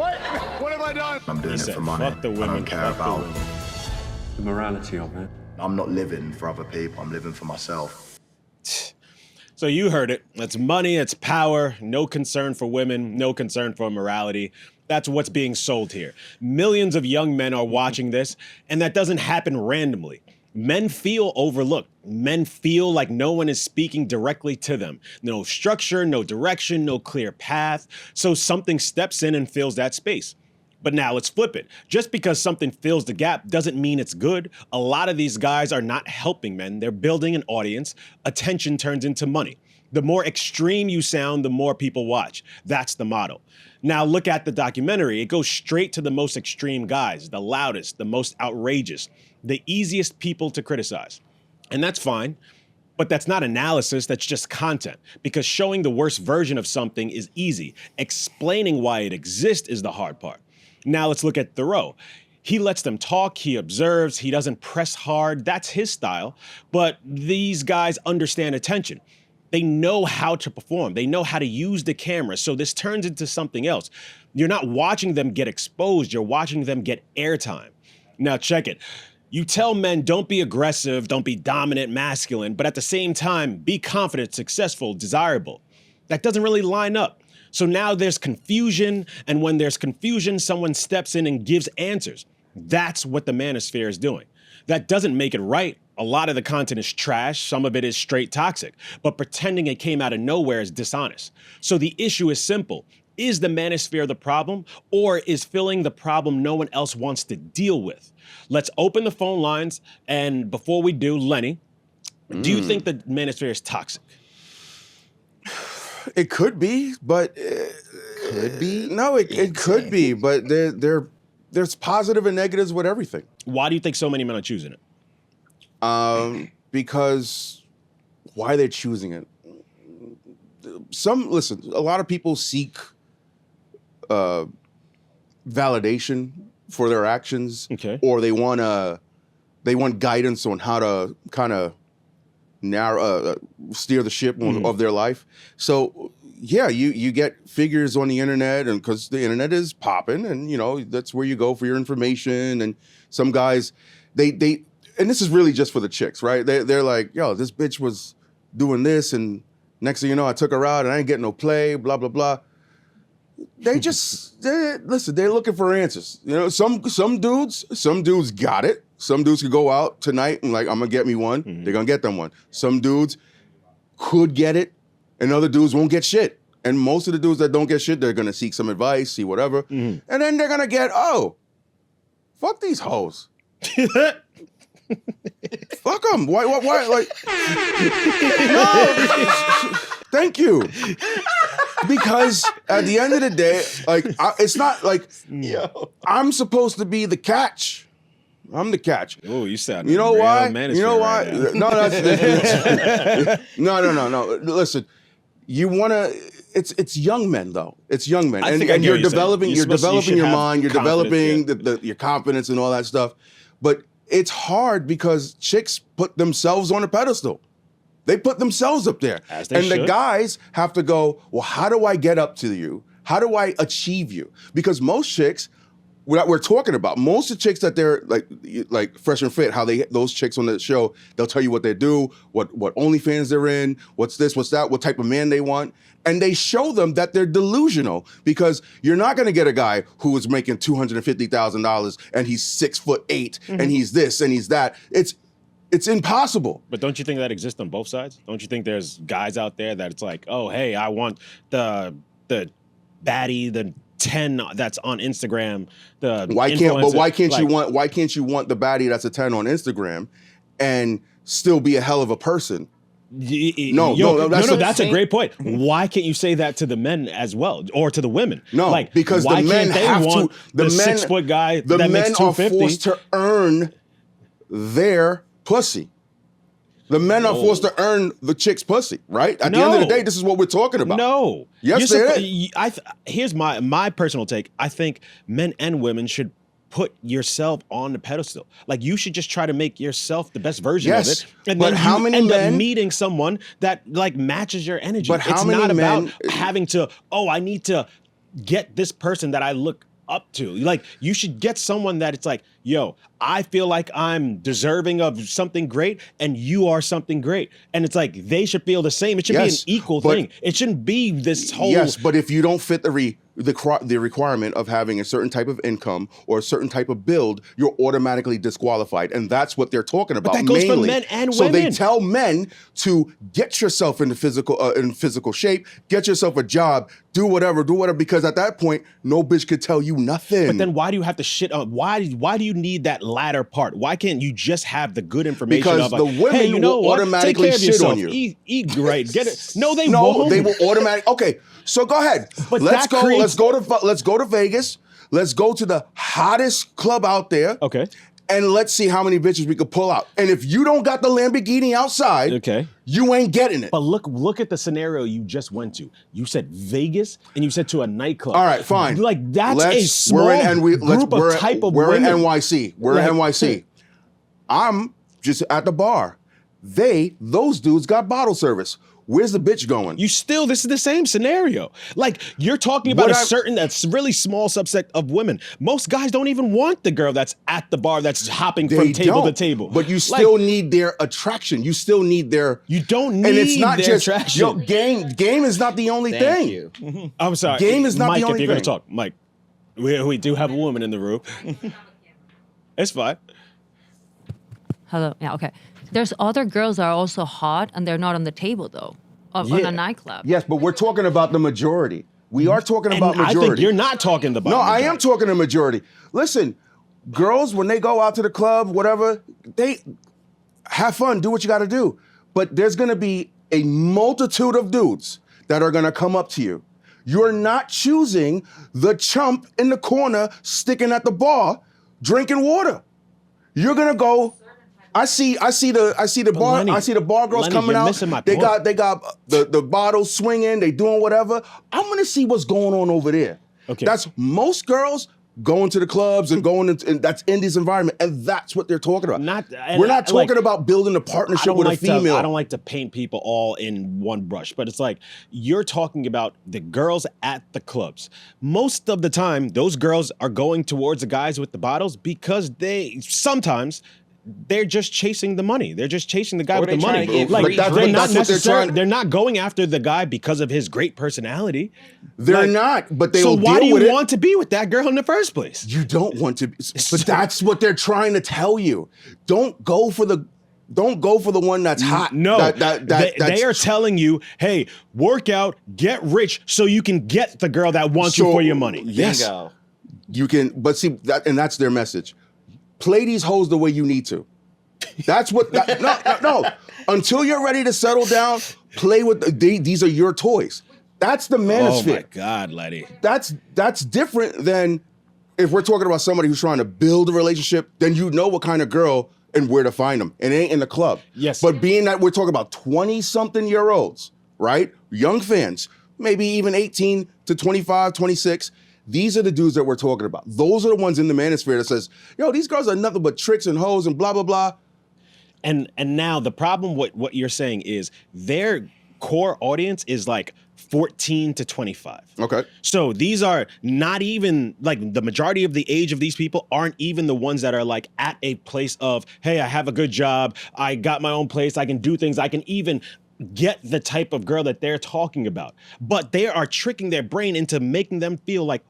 the I women. don't care fuck the about. women. The morality of it. I'm not living for other people. I'm living for myself. So you heard it. It's money, it's power, no concern for women, no concern for morality. That's what's being sold here. Millions of young men are watching this, and that doesn't happen randomly. Men feel overlooked. Men feel like no one is speaking directly to them. No structure, no direction, no clear path. So something steps in and fills that space. But now let's flip it. Just because something fills the gap doesn't mean it's good. A lot of these guys are not helping men. They're building an audience. Attention turns into money. The more extreme you sound, the more people watch. That's the model. Now look at the documentary. It goes straight to the most extreme guys, the loudest, the most outrageous, the easiest people to criticize. And that's fine. But that's not analysis, that's just content. Because showing the worst version of something is easy. Explaining why it exists is the hard part. Now let's look at Theroux. He lets them talk, he observes, he doesn't press hard. That's his style. But these guys understand attention. They know how to perform. They know how to use the camera. So this turns into something else. You're not watching them get exposed. You're watching them get airtime. Now check it. You tell men don't be aggressive, don't be dominant, masculine, but at the same time, be confident, successful, desirable. That doesn't really line up. So now there's confusion, and when there's confusion, someone steps in and gives answers. That's what the Manosphere is doing. That doesn't make it right. A lot of the content is trash, some of it is straight toxic, but pretending it came out of nowhere is dishonest. So the issue is simple. Is the Manosphere the problem, or is filling the problem no one else wants to deal with? Let's open the phone lines, and before we do, Lenny, do you think the Manosphere is toxic? It could be, but Could be? no, it could be, but there's positive and negatives with everything. Why do you think so many men are choosing it? Because why they're choosing it. Listen, a lot of people seek validation for their actions, Okay. or they want guidance on how to kind of steer the ship of their life. So yeah, you get figures on the internet, and because the internet is popping, and you know that's where you go for your information. And some guys, they and this is really just for the chicks, right? They're like, yo, this bitch was doing this, and next thing you know, I took her out, and I ain't getting no play, blah blah blah. Listen, they're looking for answers. You know, some dudes got it. Some dudes could go out tonight and like, I'm gonna get me one. Mm-hmm. They're gonna get them one. Some dudes could get it, and other dudes won't get shit. And most of the dudes that don't get shit, they're gonna seek some advice, see whatever, and then they're gonna get, fuck these hoes. Fuck them. Why? Like, no. Thank you. Because at the end of the day, like, it's not like I'm supposed to be the catch. I'm the catch. Oh, you sound. You know why? Manosphere You know why? Right No, that's no. Listen, you wanna. It's young men though. It's young men, and you're developing. You're developing your mind. You're developing your confidence and all that stuff. But it's hard because chicks put themselves on a pedestal. They put themselves up there. As they should. The guys have to go, well, how do I get up to you? How do I achieve you? Because most chicks, what we're talking about, most of the chicks that they're like Fresh and Fit, those chicks on the show, they'll tell you what they do, what OnlyFans they're in, what's this, what's that, what type of man they want. And they show them that they're delusional because you're not going to get a guy who is making $250,000 and he's 6'8" and he's this and he's that. It's impossible. But don't you think that exists on both sides? Don't you think there's guys out there that it's like, oh, hey, I want the baddie, the 10 that's on Instagram, why can't you want the baddie that's a 10 on Instagram and still be a hell of a person? That's a great point. Why can't you say that to the men as well, or to the women? No, like, because the men have to. The 6-foot guy the that men makes $250 are forced to earn their pussy. The men are forced to earn the chick's pussy, right? At the end of the day, this is what we're talking about. No. Yes, here's my personal take. I think men and women should put yourself on the pedestal. Like, you should just try to make yourself the best version of it. And then how many end up meeting someone that like matches your energy. But it's not about having to, I need to get this person that I look up to. Like, you should get someone that it's like, yo, I feel like I'm deserving of something great and you are something great. And it's like, they should feel the same. It should be an equal thing. It shouldn't be this whole... Yes, but if you don't fit the requirement of having a certain type of income or a certain type of build, you're automatically disqualified. And that's what they're talking about. But that goes for men and women. So they tell men to get yourself into physical shape, get yourself a job, do whatever, because at that point, no bitch could tell you nothing. But then why do you have to shit on, why do you need that latter part? Why can't you just have the good information? Because the women will automatically shit on you. Eat great. Get it. No, they won't. No, they will automatically. Okay, so go ahead. But let's go to Vegas. Let's go to the hottest club out there. Okay. And let's see how many bitches we could pull out. And if you don't got the Lamborghini outside, you ain't getting it. But look at the scenario you just went to. You said Vegas, and you said to a nightclub. All right, fine. Like, that's a small type of We're in women. NYC. We're in NYC. I'm just at the bar. Those dudes got bottle service. Where's the bitch going? This is the same scenario. Like, you're talking about that's really small subset of women. Most guys don't even want the girl that's at the bar that's hopping from table to table. But you still need their attraction. You still need their... You don't need and it's not their just, attraction. Game is not the only thing. You. I'm sorry. Game is not Mike, the only if you're thing. going to talk. Mike, we do have a woman in the room. It's fine. Hello. Yeah, okay. There's other girls that are also hot and they're not on the table though, on a nightclub. Yes, but we're talking about the majority. We are talking about majority. I think you're not talking about No, majority. I am talking the majority. Listen, girls, when they go out to the club, whatever, they have fun, do what you got to do. But there's going to be a multitude of dudes that are going to come up to you. You're not choosing the chump in the corner sticking at the bar drinking water. You're going to go... I see the bar. Lenny, I see the bar girls Lenny, coming you're out. missing my They point. got the bottles swinging. They doing whatever. I'm gonna see what's going on over there. Okay. That's most girls going to the clubs and and that's in this environment, and that's what they're talking about. We're not talking like, about building a partnership with a female. I don't like to paint people all in one brush, but it's like you're talking about the girls at the clubs. Most of the time, those girls are going towards the guys with the bottles because they're just chasing the money. They're just chasing the guy with the money. They're not going after the guy because of his great personality. They're not, but they will deal with it. So why do you want to be with that girl in the first place? You don't want to, but that's what they're trying to tell you. Don't go for the one that's hot. No, they are telling you, hey, work out, get rich, so you can get the girl that wants you for your money. Yes, Bingo. you can. But see, that's their message. Play these hoes the way you need to. That's what. No. Until you're ready to settle down, play with. These are your toys. That's the manosphere. Oh my God, Lenny. That's different than if we're talking about somebody who's trying to build a relationship. Then you know what kind of girl and where to find them. And it ain't in the club. Yes. But being that we're talking about 20-something-year-olds, right? Young fans, maybe even 18 to 25, 26. These are the dudes that we're talking about. Those are the ones in the manosphere that says, yo, these girls are nothing but tricks and hoes and blah, blah, blah. And now the problem with what you're saying is their core audience is like 14 to 25. Okay. So these are not even like the majority of the age of these people aren't even the ones that are like at a place of, hey, I have a good job. I got my own place. I can do things. I can even get the type of girl that they're talking about. But they are tricking their brain into making them feel like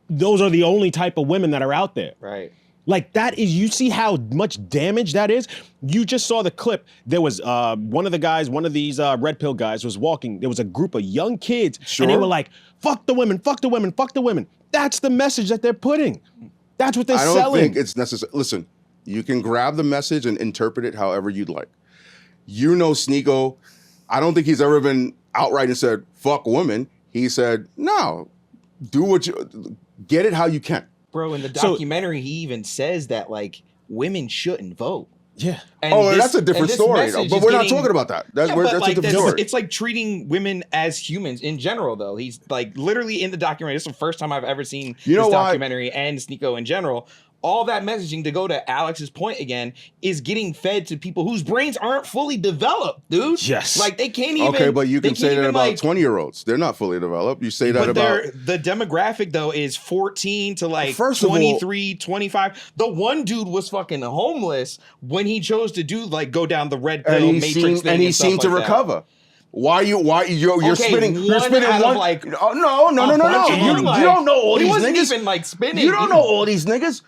those are the only type of women that are out there. Right. Like that is, you see how much damage that is? You just saw the clip. There was one of these red pill guys was walking. There was a group of young kids and they were like, fuck the women, fuck the women, fuck the women. That's the message that they're putting. That's what they're selling. I don't think it's necessary. Listen, you can grab the message and interpret it however you'd like. You know Sneeko, I don't think he's ever been outright and said, fuck women. He said, no, get it how you can. Bro, in the documentary, he even says that like women shouldn't vote. Yeah. And that's a different story, though. But we're not talking about that. That's a different story. It's like treating women as humans in general, though. He's like literally in the documentary. This is the first time I've ever seen this documentary and Sneeko in general. All that messaging, to go to Alex's point again, is getting fed to people whose brains aren't fully developed, dude. Yes. Like they can't even. Okay, but you can say that about 20-year-olds. They're not fully developed. You say that about. The demographic, though, is 14 to like First of all, 23, 25. The one dude was fucking homeless when he chose to go down the red pill matrix thing. And he seemed to recover. Why you're spinning one. No. You don't know all these niggas. He wasn't even like spinning. You don't know all these niggas.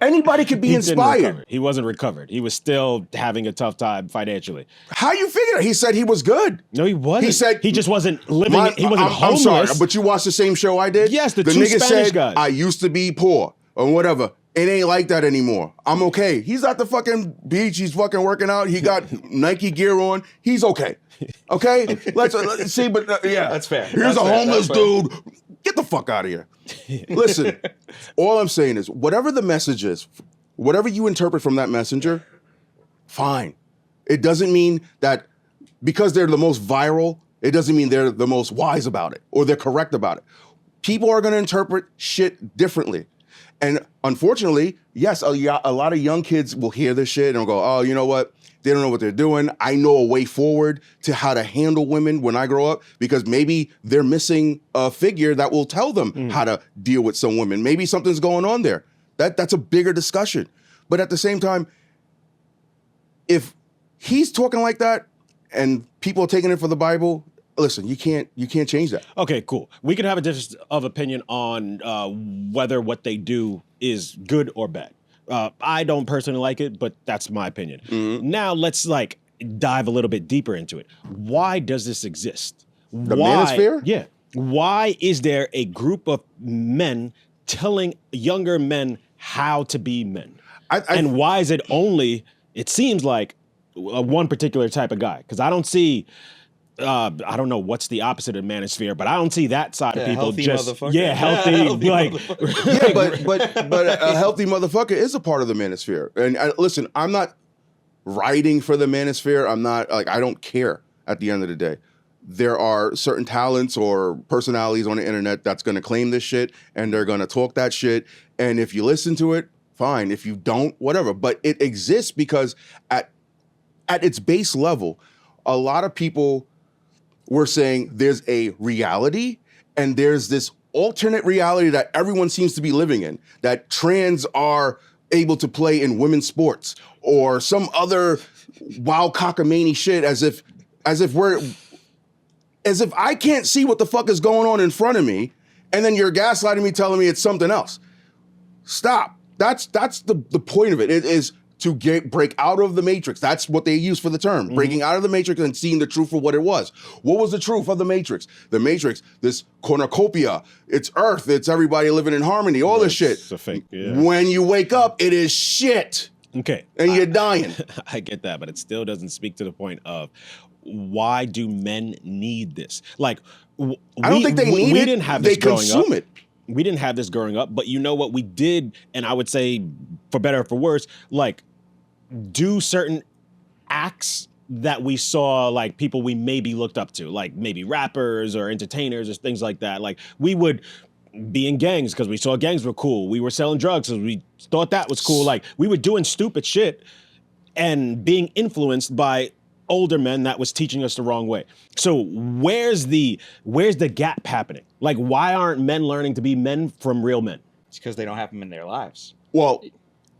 Anybody could be inspired. He wasn't recovered. He was still having a tough time financially. How you figure it? He said he was good. No, he wasn't. He said he just wasn't living. He wasn't homeless. I'm sorry, but you watched the same show I did? Yes, the two nigga Spanish said, guys. I used to be poor or whatever. It ain't like that anymore. I'm okay. He's at the fucking beach. He's fucking working out. He got Nike gear on. He's okay. Okay? Let's see, but yeah. That's fair. Here's a homeless dude. Get the fuck out of here. Listen, all I'm saying is whatever the message is, whatever you interpret from that messenger, fine. It doesn't mean that because they're the most viral, it doesn't mean they're the most wise about it or they're correct about it. People are going to interpret shit differently. And unfortunately, yes, a lot of young kids will hear this shit and go, oh, you know what? They don't know what they're doing. I know a way forward to how to handle women when I grow up, because maybe they're missing a figure that will tell them how to deal with some women. Maybe something's going on there. That's a bigger discussion. But at the same time, if he's talking like that and people are taking it for the Bible, listen, you can't change that. Okay, cool. We could have a difference of opinion on whether what they do is good or bad. I don't personally like it, but that's my opinion. Now let's dive a little bit deeper into it. Why does this exist? The manosphere? Yeah. Why is there a group of men telling younger men how to be men? And why is it only, it seems like, one particular type of guy? Because I don't see... I don't know what's the opposite of manosphere, but I don't see that side of people. Healthy just motherfucker. Healthy. But a healthy motherfucker is a part of the manosphere. And listen, I'm not writing for the manosphere. I'm not I don't care at the end of the day. there are certain talents or personalities on the internet that's going to claim this shit and they're going to talk that shit. And if you listen to it, fine. If you don't, whatever. But it exists because at its base level, a lot of people were saying there's a reality and there's this alternate reality that everyone seems to be living in, that trans are able to play in women's sports or some other wild cockamamie shit as if I can't see what the fuck is going on in front of me, and then you're gaslighting me, telling me it's something else. Stop. That's the point of it. It is to break out of the matrix. That's what they use for the term, breaking out of the matrix and seeing the truth for what it was. What was the truth of the matrix? The matrix, this cornucopia, it's Earth, it's everybody living in harmony, all this shit. It's a fake, yeah. When you wake up, it is shit. Okay. And you're dying. I get that, but it still doesn't speak to the point of why do men need this? Like, I don't think they need it. We didn't have this growing up. They consume it. We didn't have this growing up, but you know what we did, and I would say, for better or for worse, like, do certain acts that we saw, like people we maybe looked up to, like maybe rappers or entertainers or things like that. Like we would be in gangs because we saw gangs were cool. We were selling drugs because we thought that was cool. Like we were doing stupid shit and being influenced by older men that was teaching us the wrong way. So where's the gap happening? Like why aren't men learning to be men from real men? It's because they don't have them in their lives. Well,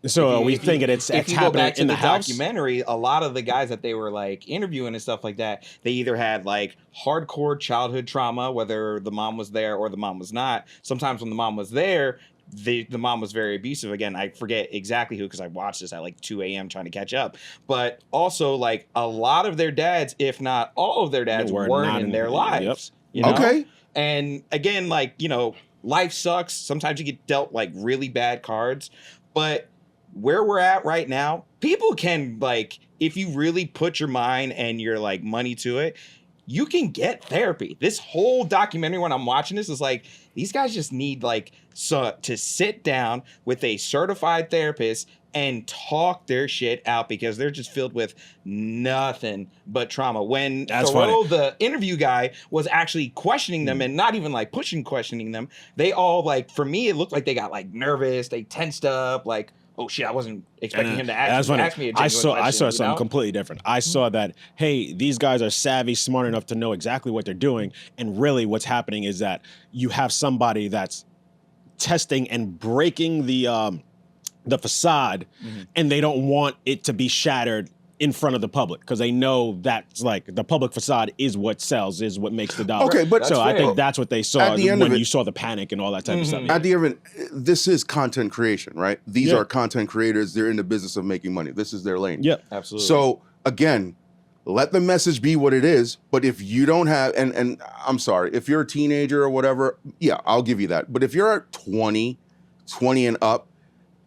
so are we thinking it's if you happening go back to in the house? documentary, a lot of the guys that they were like interviewing and stuff like that, they either had like hardcore childhood trauma, whether the mom was there or the mom was not. Sometimes when the mom was there, the mom was very abusive. Again, I forget exactly who because I watched this at like 2 a.m. trying to catch up. But also like a lot of their dads, if not all of their dads, weren't in their lives. Yep. You know? Okay. And again, like, you know, life sucks. Sometimes you get dealt like really bad cards. But where we're at right now, people can, like, if you really put your mind and your like money to it, you can get therapy. This whole documentary, when I'm watching this, is like these guys just need like to sit down with a certified therapist and talk their shit out because they're just filled with nothing but trauma. When Theroux, the interview guy, was actually questioning them and not even like questioning them, they all like, for me, it looked like they got like nervous, they tensed up, like, oh shit, I wasn't expecting him to ask me a genuine question. I saw something completely different. I saw that, hey, these guys are savvy, smart enough to know exactly what they're doing. And really what's happening is that you have somebody that's testing and breaking the facade, and they don't want it to be shattered in front of the public because they know that's like the public facade is what sells, is what makes the dollar. Okay, but so I think that's what they saw at the end when of it, you saw the panic and all that type of stuff. At the end of it, this is content creation, right? These are content creators. They're in the business of making money. This is their lane. Yep, absolutely. So again, let the message be what it is. But if you don't have, and I'm sorry, if you're a teenager or whatever, yeah, I'll give you that. But if you're 20 and up,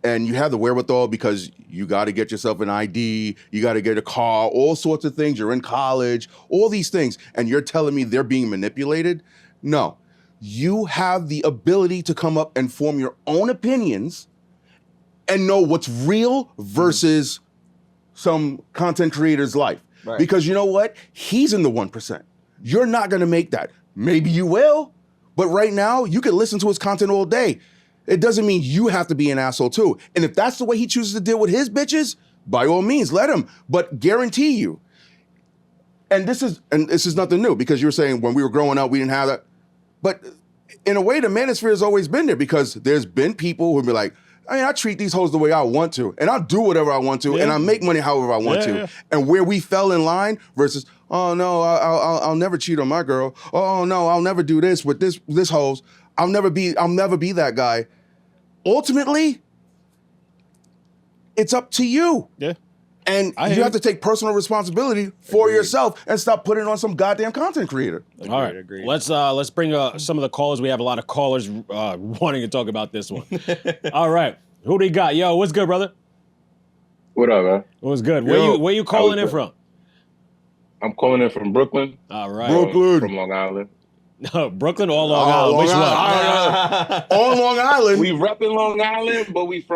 and you have the wherewithal because you got to get yourself an ID, you got to get a car, all sorts of things, you're in college, all these things, and you're telling me they're being manipulated? No. You have the ability to come up and form your own opinions and know what's real versus some content creator's life. Right. Because you know what? He's in the 1%. You're not going to make that. Maybe you will, but right now, you can listen to his content all day. It doesn't mean you have to be an asshole too. And if that's the way he chooses to deal with his bitches, by all means, let him. But guarantee you, and this is nothing new because you were saying when we were growing up, we didn't have that. But in a way, the manosphere has always been there because there's been people who be like, I mean, I treat these hoes the way I want to, and I'll do whatever I want to, and I make money however I want to. And where we fell in line versus, oh no, I'll never cheat on my girl. Oh no, I'll never do this with this hoes. I'll never be that guy. Ultimately, it's up to you. Yeah. And you have to take personal responsibility for yourself and stop putting it on some goddamn content creator. All right. Let's bring some of the callers. We have a lot of callers wanting to talk about this one. All right. Who do you got? Yo, what's good, brother? What up, man? What's good? Where you calling in from? I'm calling in from Brooklyn. All right. Brooklyn. From Long Island. No, Brooklyn or Long Island? Which one? On Long Island. We repping Long Island, but we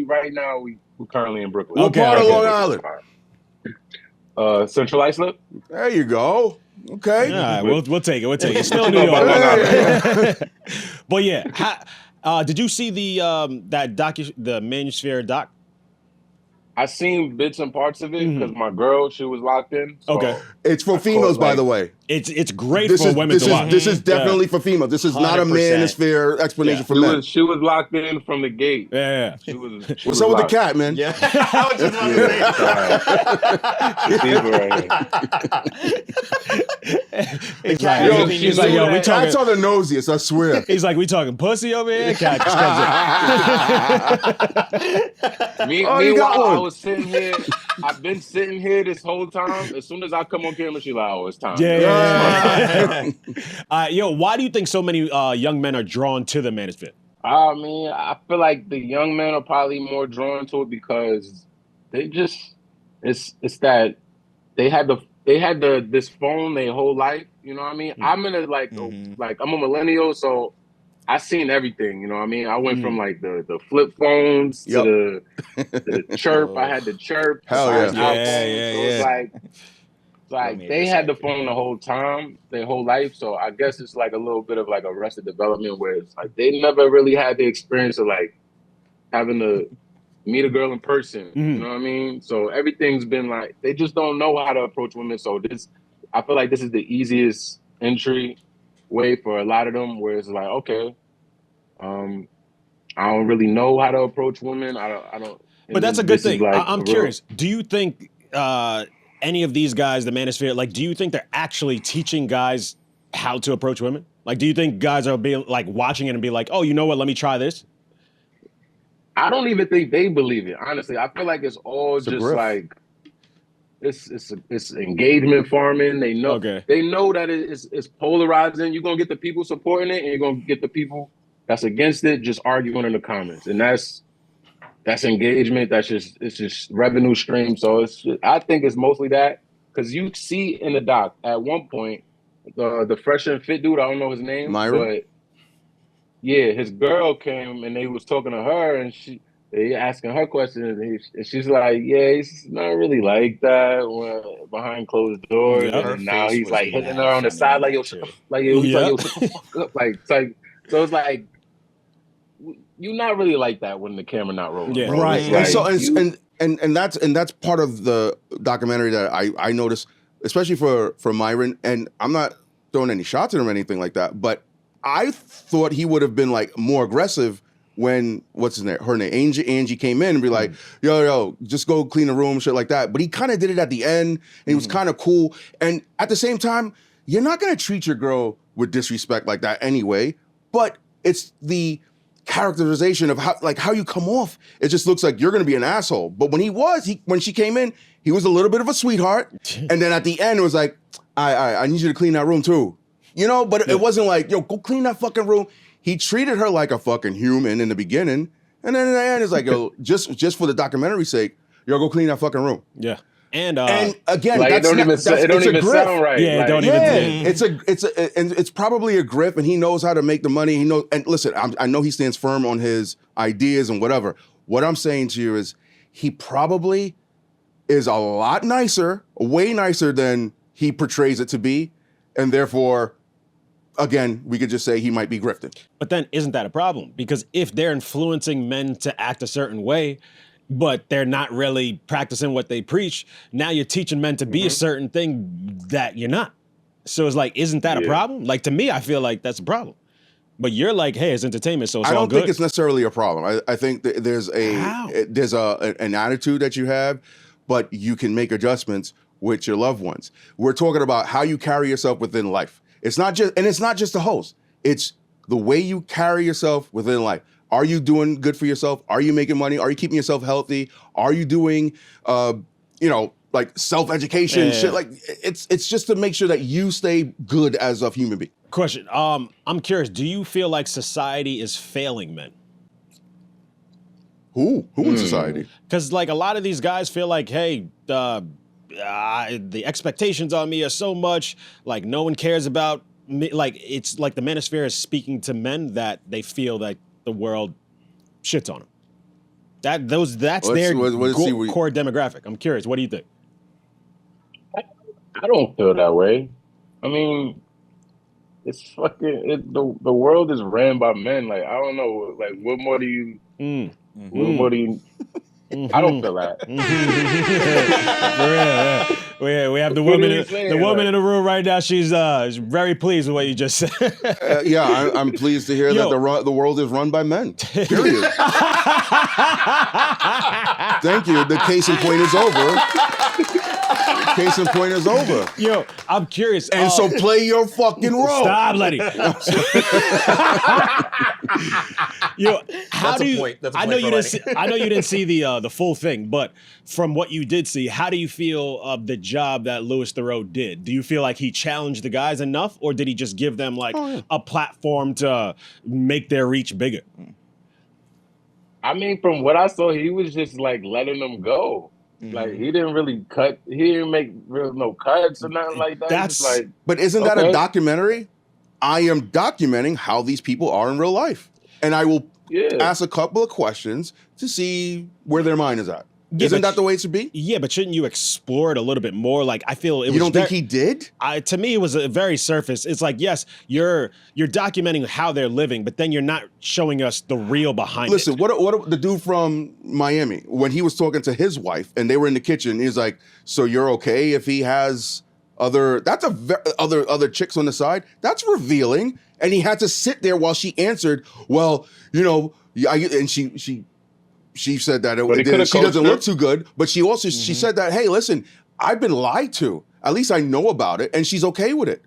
right now we're currently in Brooklyn. What part of Long Island? Central Islip. There you go. Okay. All right, we'll take it. We'll take it. Still New York. But yeah, did you see the the Manosphere doc? I seen bits and parts of it because my girl, she was locked in. So Okay. It's for females, by the way. It's great for women to watch. This is definitely for females. This is not a 100%. Manosphere explanation for men. She was locked in from the gate. Yeah. She was What's up with the cat, man? Yeah. I was just about to say. He's like, yo, we talking. Cats are the nosiest, I swear. He's like, we talking pussy over here? Cat just comes in. Meanwhile, I was sitting here. I've been sitting here this whole time. As soon as I come on camera, she's like, oh, it's time. Yeah. Yo, why do you think so many young men are drawn to the Manosphere? I mean, I feel like the young men are probably more drawn to it because they just it's that they had this phone their whole life. You know what I mean? I'm in a like I'm a millennial, so I seen everything. You know what I mean? I went from like the flip phones to the chirp. I had the chirp. Hell yeah. So it's like they had the phone the whole time, their whole life. So I guess it's like a little bit of like arrested development where it's like they never really had the experience of like having to meet a girl in person. You know what I mean? So everything's been like they just don't know how to approach women. So I feel like this is the easiest entry way for a lot of them where it's like, okay, I don't really know how to approach women. I don't. But that's a good thing. Like I'm curious. Do you think any of these guys, the Manosphere, like, do you think they're actually teaching guys how to approach women? Like, do you think guys are being like watching it and be like, oh, you know what? Let me try this. I don't even think they believe it. Honestly, I feel like it's all just like it's engagement farming. They know they know that it's polarizing. You're gonna get the people supporting it, and you're gonna get the people that's against it just arguing in the comments, and that's engagement. It's just revenue stream. So I think it's mostly that because you see in the doc at one point the fresh and fit dude. I don't know his name, but yeah, his girl came and they was talking to her, and they asking her questions, and she's like, yeah, he's not really like that behind closed doors. And now he's like hitting her on the side, like yo, shut the fuck up, like so it's like. You're not really like that when the camera not rolling. Yeah, right. And so and that's part of the documentary that I noticed, especially for Myron. And I'm not throwing any shots at him or anything like that, but I thought he would have been like more aggressive when her name Angie came in and be like, yo, just go clean the room, shit like that. But he kind of did it at the end, and he was kind of cool. And at the same time, you're not gonna treat your girl with disrespect like that anyway. But it's the characterization of how you come off. It just looks like you're going to be an asshole. But when when she came in, he was a little bit of a sweetheart. And then at the end, it was like, I need you to clean that room too. You know, but it wasn't like, yo, go clean that fucking room. He treated her like a fucking human in the beginning. And then in the end, it's like, yo, just for the documentary's sake, yo, go clean that fucking room. Yeah. And again, like, it don't even sound right. Yeah, like, it's probably a grip, and he knows how to make the money. He knows, and listen, I know he stands firm on his ideas and whatever. What I'm saying to you is, he probably is a lot nicer, way nicer than he portrays it to be, and therefore, again, we could just say he might be grifting. But then, isn't that a problem? Because if they're influencing men to act a certain way, but they're not really practicing what they preach, now you're teaching men to be a certain thing that you're not. So it's like, isn't that a problem? Like, to me, I feel like that's a problem. But you're like, hey, it's entertainment, so it's all good. I don't think it's necessarily a problem. I think that there's an attitude that you have, but you can make adjustments with your loved ones. We're talking about how you carry yourself within life. It's not just the host. It's the way you carry yourself within life. Are you doing good for yourself? Are you making money? Are you keeping yourself healthy? Are you doing, like self-education shit? Like it's just to make sure that you stay good as a human being. Question. I'm curious. Do you feel like society is failing men? Who in society? Because like a lot of these guys feel like, hey, the expectations on me are so much. Like no one cares about me. Like it's like the Manosphere is speaking to men that they feel that the world shits on them. That's their core demographic. I'm curious. What do you think? I don't feel that way. I mean, it's fucking the world is ran by men. Like I don't know. Like what more do you? What more do you? I don't feel that. For real, yeah. We have the woman in the room right now. She's very pleased with what you just said. Yeah, I'm pleased to hear that the world is run by men. Period. Thank you. The case in point is over. Case in point is over. Yo, I'm curious. And so play your fucking role. Stop, Lenny. Yo, how That's do a you? point. That's a I point know for you didn't. Lenny. I know you didn't see the full thing, but from what you did see, how do you feel of the job that Louis Theroux did? Do you feel like he challenged the guys enough, or did he just give them like a platform to make their reach bigger? I mean, from what I saw, he was just like letting them go. Like he didn't really cut. He didn't make no cuts or nothing like that. That's just like, but isn't that a documentary? I am documenting how these people are in real life, and I will ask a couple of questions to see where their mind is at. Yeah, Isn't that the way it should be? Yeah, but shouldn't you explore it a little bit more? Like I feel it was. You don't think he did? To me, it was a very surface. It's like, yes, you're documenting how they're living, but then you're not showing us the real behind Listen, it. what the dude from Miami, when he was talking to his wife and they were in the kitchen, he's like, "So you're okay if he has other chicks on the side?" That's revealing. And he had to sit there while she answered, "Well, you know," and she said that she doesn't look too good, but she also she said that, "Hey, listen, I've been lied to. At least I know about it," and she's okay with it.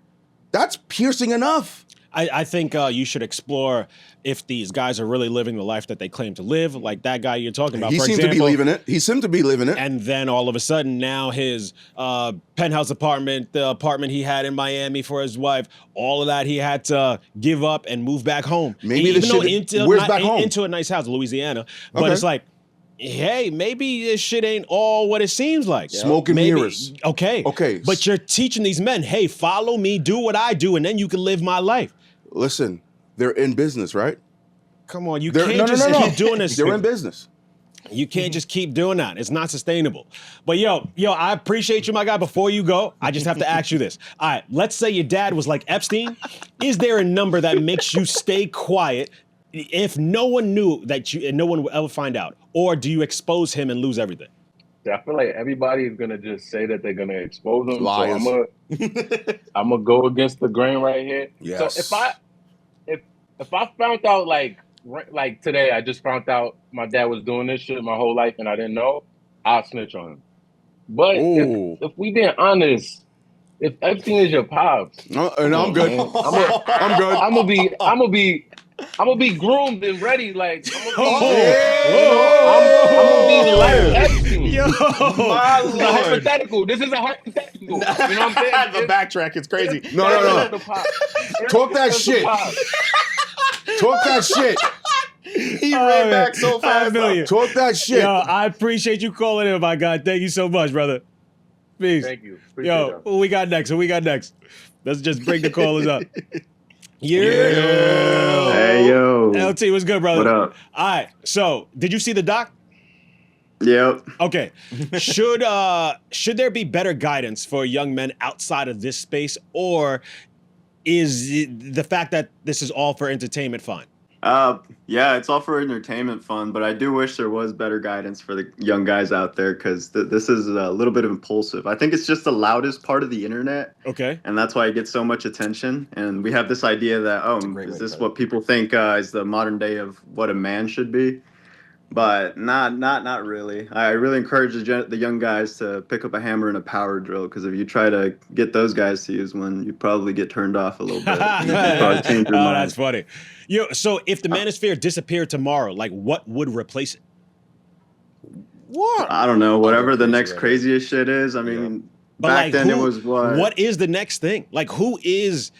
That's piercing enough. I think you should explore if these guys are really living the life that they claim to live, like that guy you're talking about. He for seemed example, to be leaving it. He seemed to be living it. And then all of a sudden, now his penthouse apartment, the apartment he had in Miami for his wife, all of that he had to give up and move back home. Maybe even though where's back home? Into a nice house, Louisiana. But it's like, hey, maybe this shit ain't all what it seems like. Smoke and mirrors. Okay. But you're teaching these men, hey, follow me, do what I do, and then you can live my life. Listen, they're in business, right? Come on, you can't just keep doing this. They're in business. You can't just keep doing that. It's not sustainable. But yo, I appreciate you, my guy. Before you go, I just have to ask you this. All right, let's say your dad was like Epstein. Is there a number that makes you stay quiet if no one knew that and no one will ever find out? Or do you expose him and lose everything? I feel like everybody is gonna just say that they're gonna expose them. Liars. So I'm gonna go against the grain right here. Yes. So if I found out like today, I just found out my dad was doing this shit my whole life and I didn't know, I'll snitch on him. But if we being honest, if Epstein is your pops, and I'm good. I'm good. I'm gonna be groomed and ready. Like I'm gonna be like Epstein. Yo, my Lord. Hypothetical. This is a hypothetical. You know what I'm saying? The backtrack is crazy. No. Talk that shit. Talk that shit. He ran back so fast. Talk that shit. Yo, I appreciate you calling in, my God. Thank you so much, brother. Peace. Thank you. Yo, who we got next? Let's just bring the callers up. Hey, yo. LT, what's good, brother? What up? All right. So, did you see the doc? Yep. Okay. Should there be better guidance for young men outside of this space, or is the fact that this is all for entertainment fine? Yeah, it's all for entertainment fun, but I do wish there was better guidance for the young guys out there because this is a little bit impulsive. I think it's just the loudest part of the internet. Okay. And that's why it gets so much attention. And we have this idea that, is this what people think is the modern day of what a man should be? But not really. I really encourage the young guys to pick up a hammer and a power drill because if you try to get those guys to use one, you probably get turned off a little bit. That's funny. So if the Manosphere disappeared tomorrow, like what would replace it? What? I don't know. Whatever the next craziest shit is. I mean, back then it was what? What is the next thing? Like who is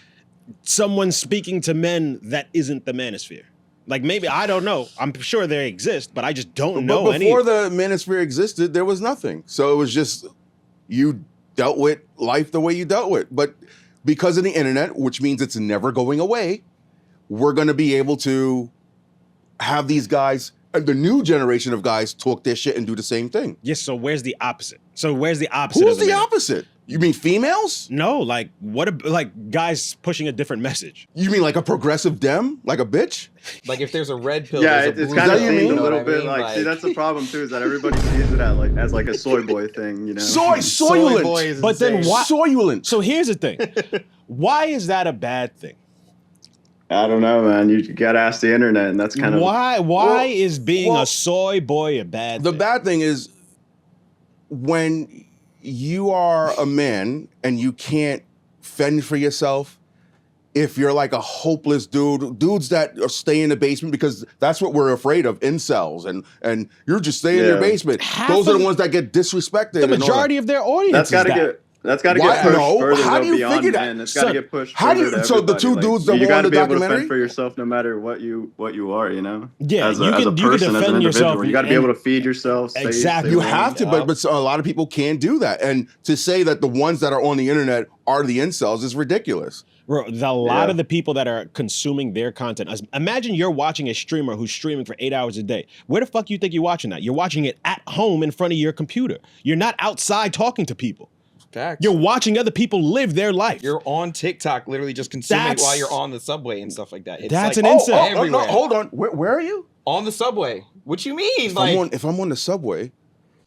someone speaking to men that isn't the Manosphere? Like maybe, I don't know. I'm sure they exist, but I just don't know any. Before the Manosphere existed, there was nothing. So it was just, you dealt with life the way you dealt with. But because of the internet, which means it's never going away, we're going to be able to have these guys, the new generation of guys, talk their shit and do the same thing. Yes, so where's the opposite? Who's the opposite? You mean females? No, like like guys pushing a different message. You mean like a progressive dem? Like a bitch? Like if there's a red pill, Yeah, there's a it's blue kind of pill, seen you a know little what I bit mean? like, see, that's the problem too, is that everybody sees it as like a soy boy thing, you know? Soylent. boy is But then insane. why? Soylent. So here's the thing. Why is that a bad thing? I don't know, man. You gotta ask the internet, and that's kind of why is being a soy boy a bad The thing? bad thing is when you are a man and you can't fend for yourself, if you're like a hopeless dudes that stay in the basement, because that's what we're afraid of, incels, and you're just staying in your basement. Those are the ones that get disrespected. The majority of their audience That's got to get pushed further How though, do you beyond figure that? men. It's got to get pushed How do further you? to So the everybody. two Like, dudes that you were on got to the be able to documentary. fend for yourself no matter what you are, you know? Yeah, as a you can person, as defend an yourself. individual. You got to be able to feed yourself. Exactly. You have to, but a lot of people can't do that. And to say that the ones that are on the internet are the incels is ridiculous. Bro, a lot of the people that are consuming their content. Imagine you're watching a streamer who's streaming for 8 hours a day. Where the fuck you think you're watching that? You're watching it at home in front of your computer. You're not outside talking to people. Facts. You're watching other people live their life. You're on TikTok, literally just consuming it while you're on the subway and stuff like that. It's That's like, an incel. everywhere. No, hold on. Where are you? On the subway. What you mean? If I'm on the subway,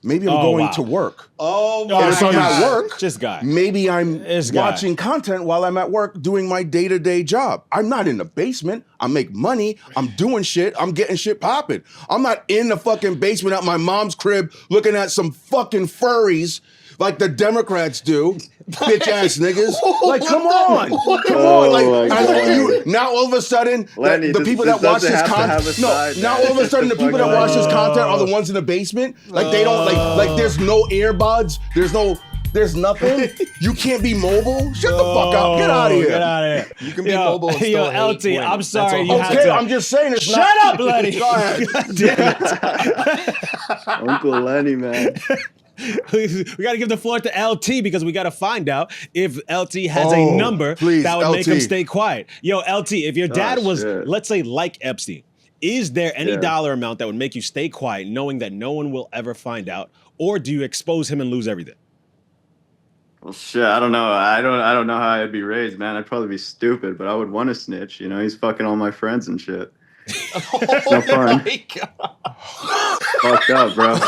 maybe I'm going to work. Oh And if I'm at work, this guy. maybe I'm watching content while I'm at work doing my day-to-day job. I'm not in the basement. I make money. I'm doing shit. I'm getting shit popping. I'm not in the fucking basement at my mom's crib looking at some fucking furries like the Democrats do, bitch ass niggas. Like, come on. Come on. Like, now all of a sudden, Lenny, the people that watch this content, now all of a sudden the people that watch this content are the ones in the basement. Like, they don't, like there's no earbuds. There's nothing. You can't be mobile. Shut the fuck up. Get out of here. Get out of here. You can be mobile and still hate LT, women. I'm sorry. You had Okay, to. I'm just saying it's Shut not. up, Lenny. Go ahead. God damn it. Uncle Lenny, man. We got to give the floor to LT because we got to find out if LT has a number that would make him stay quiet. Yo, LT, if your dad was, let's say, like Epstein, is there any dollar amount that would make you stay quiet knowing that no one will ever find out? Or do you expose him and lose everything? Well, shit, I don't know. I don't know how I'd be raised, man. I'd probably be stupid, but I would want to snitch. You know, he's fucking all my friends and shit. It's no fun. Fucked up, bro.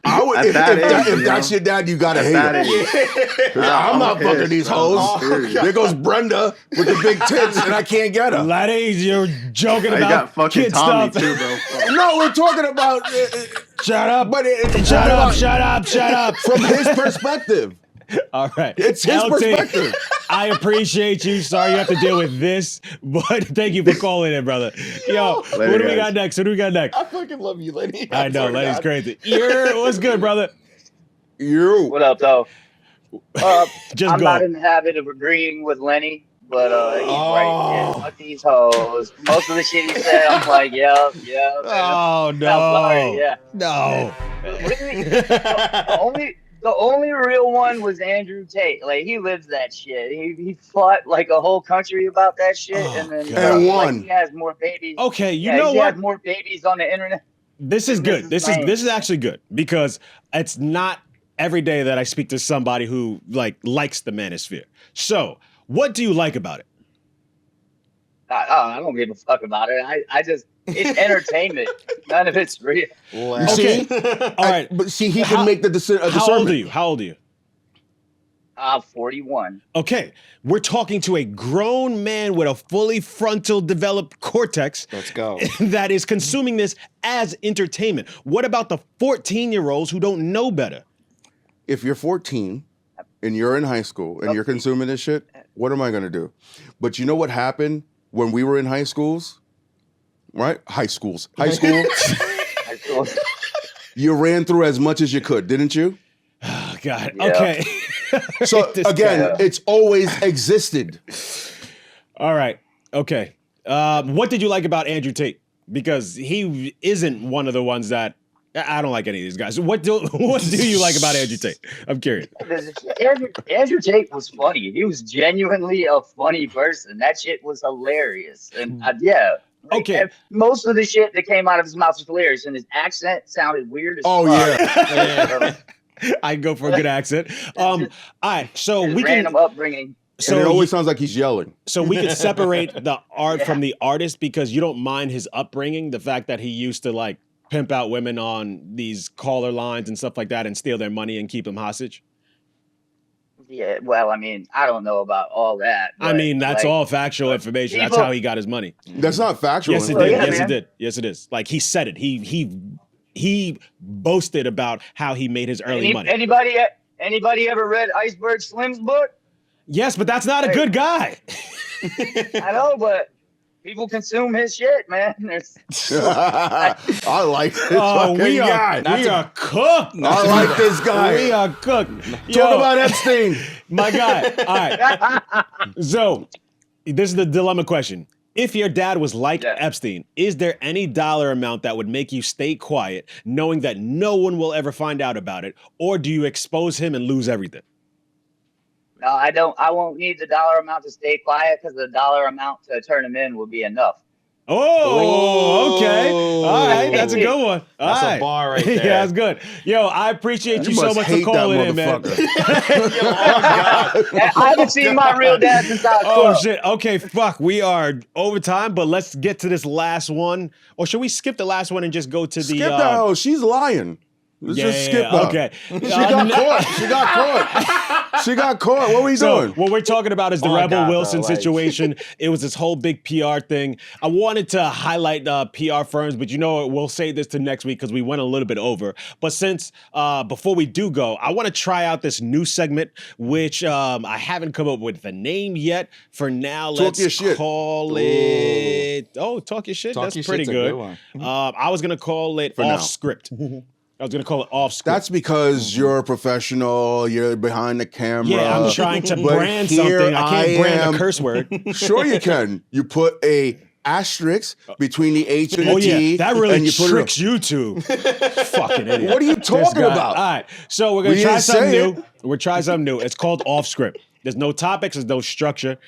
I would, if that's your dad, you gotta hate him. I'm not fucking these hoes. There goes Brenda with the big tits, and I can't get her. Ladies, you're joking about got fucking kid Tommy stuff. too, bro. No, we're talking about. Shut up. But it's Shut up, about- shut up. From his perspective. All right. It's his LT, perspective. I appreciate you. Sorry you have to deal with this, but thank you for calling in, brother. Yo, Later, what do we guys. got next? What do we got next? I fucking love you, Lenny. I know, Lenny's crazy. What's good, brother? What up, though? Just I'm go. not in the habit of agreeing with Lenny, but he's right. Yeah, fuck these hoes. Most of the shit he said, I'm like, yeah. Oh, no. Sorry, yeah. No. Really? The only real one was Andrew Tate. Like, he lives that shit. He fought like a whole country about that shit, and then And won. like, he has more babies. Okay, you Yeah, know he what? has more babies on the internet. This is good. This This is is actually good because it's not every day that I speak to somebody who likes the Manosphere. So, what do you like about it? I don't give a fuck about it. I just, it's entertainment. None of it's real. You see? All right. But see, he can make the discernment. How old are you? How old are you? 41. Okay, we're talking to a grown man with a fully frontal developed cortex. Let's go. That is consuming this as entertainment. What about the 14-year-olds who don't know better? If you're 14 and you're in high school and you're consuming this shit, what am I gonna do? But you know what happened when we were in high schools? Right? High school. You ran through as much as you could, didn't you? Oh, God. Yeah. Okay. So again, it's always existed. All right. Okay. What did you like about Andrew Tate? Because he isn't one of the ones that I don't like any of these guys. What do you like about Andrew Tate? I'm curious. Andrew Tate was funny. He was genuinely a funny person. That shit was hilarious. And Okay. Most of the shit that came out of his mouth was hilarious, and his accent sounded weird as Oh fuck. yeah. I go for a good accent. All right, so we can random upbringing. So and it always sounds like he's yelling. So we could separate the art from the artist because you don't mind his upbringing, the fact that he used to like pimp out women on these caller lines and stuff like that and steal their money and keep them hostage. Yeah, well, I mean, I don't know about all that. I mean, that's all factual information. That's how he got his money. That's not factual. Yes, it did. Yes, it did. Yes, it is. Like he said it. He boasted about how he made his early money. Anybody ever read Iceberg Slim's book? Yes, but that's not a good guy. I know, but people consume his shit, man. I like this we guy. We are cooked. I like this guy. We are cooked. Talk about Epstein. My guy. All right. So, this is the dilemma question. If your dad was like Epstein, is there any dollar amount that would make you stay quiet, knowing that no one will ever find out about it, or do you expose him and lose everything? No, I don't. I won't need the dollar amount to stay quiet because the dollar amount to turn him in will be enough. Oh, okay. All right. That's a good one. That's a bar right there. Yeah, that's good. Yo, I appreciate you so much for calling in, man. I haven't seen my real dad since I was 12. Oh, shit. Okay, fuck. We are over time, but let's get to this last one. Or should we skip the last one and just go to the... Skip that. Oh, she's lying. Let's just skip that. Okay. She got caught. She got caught. She got caught. What were we doing? What we're talking about is the Rebel Wilson situation. It was this whole big PR thing. I wanted to highlight PR firms, but you know what? We'll save this to next week because we went a little bit over. But since before we do go, I want to try out this new segment, which I haven't come up with the name yet. For now, let's call it. Oh, talk your shit. That's pretty good. I was gonna call it off script. I was going to call it off script. That's because you're a professional. You're behind the camera. Yeah, I'm trying to brand something. I can't brand a curse word. Sure you can. You put a asterisk between the H and the T. Yeah, that really tricks you two. Fucking idiot. What are you talking about? All right, so we're going to try something new. We're trying something new. It's called off script. There's no topics. There's no structure.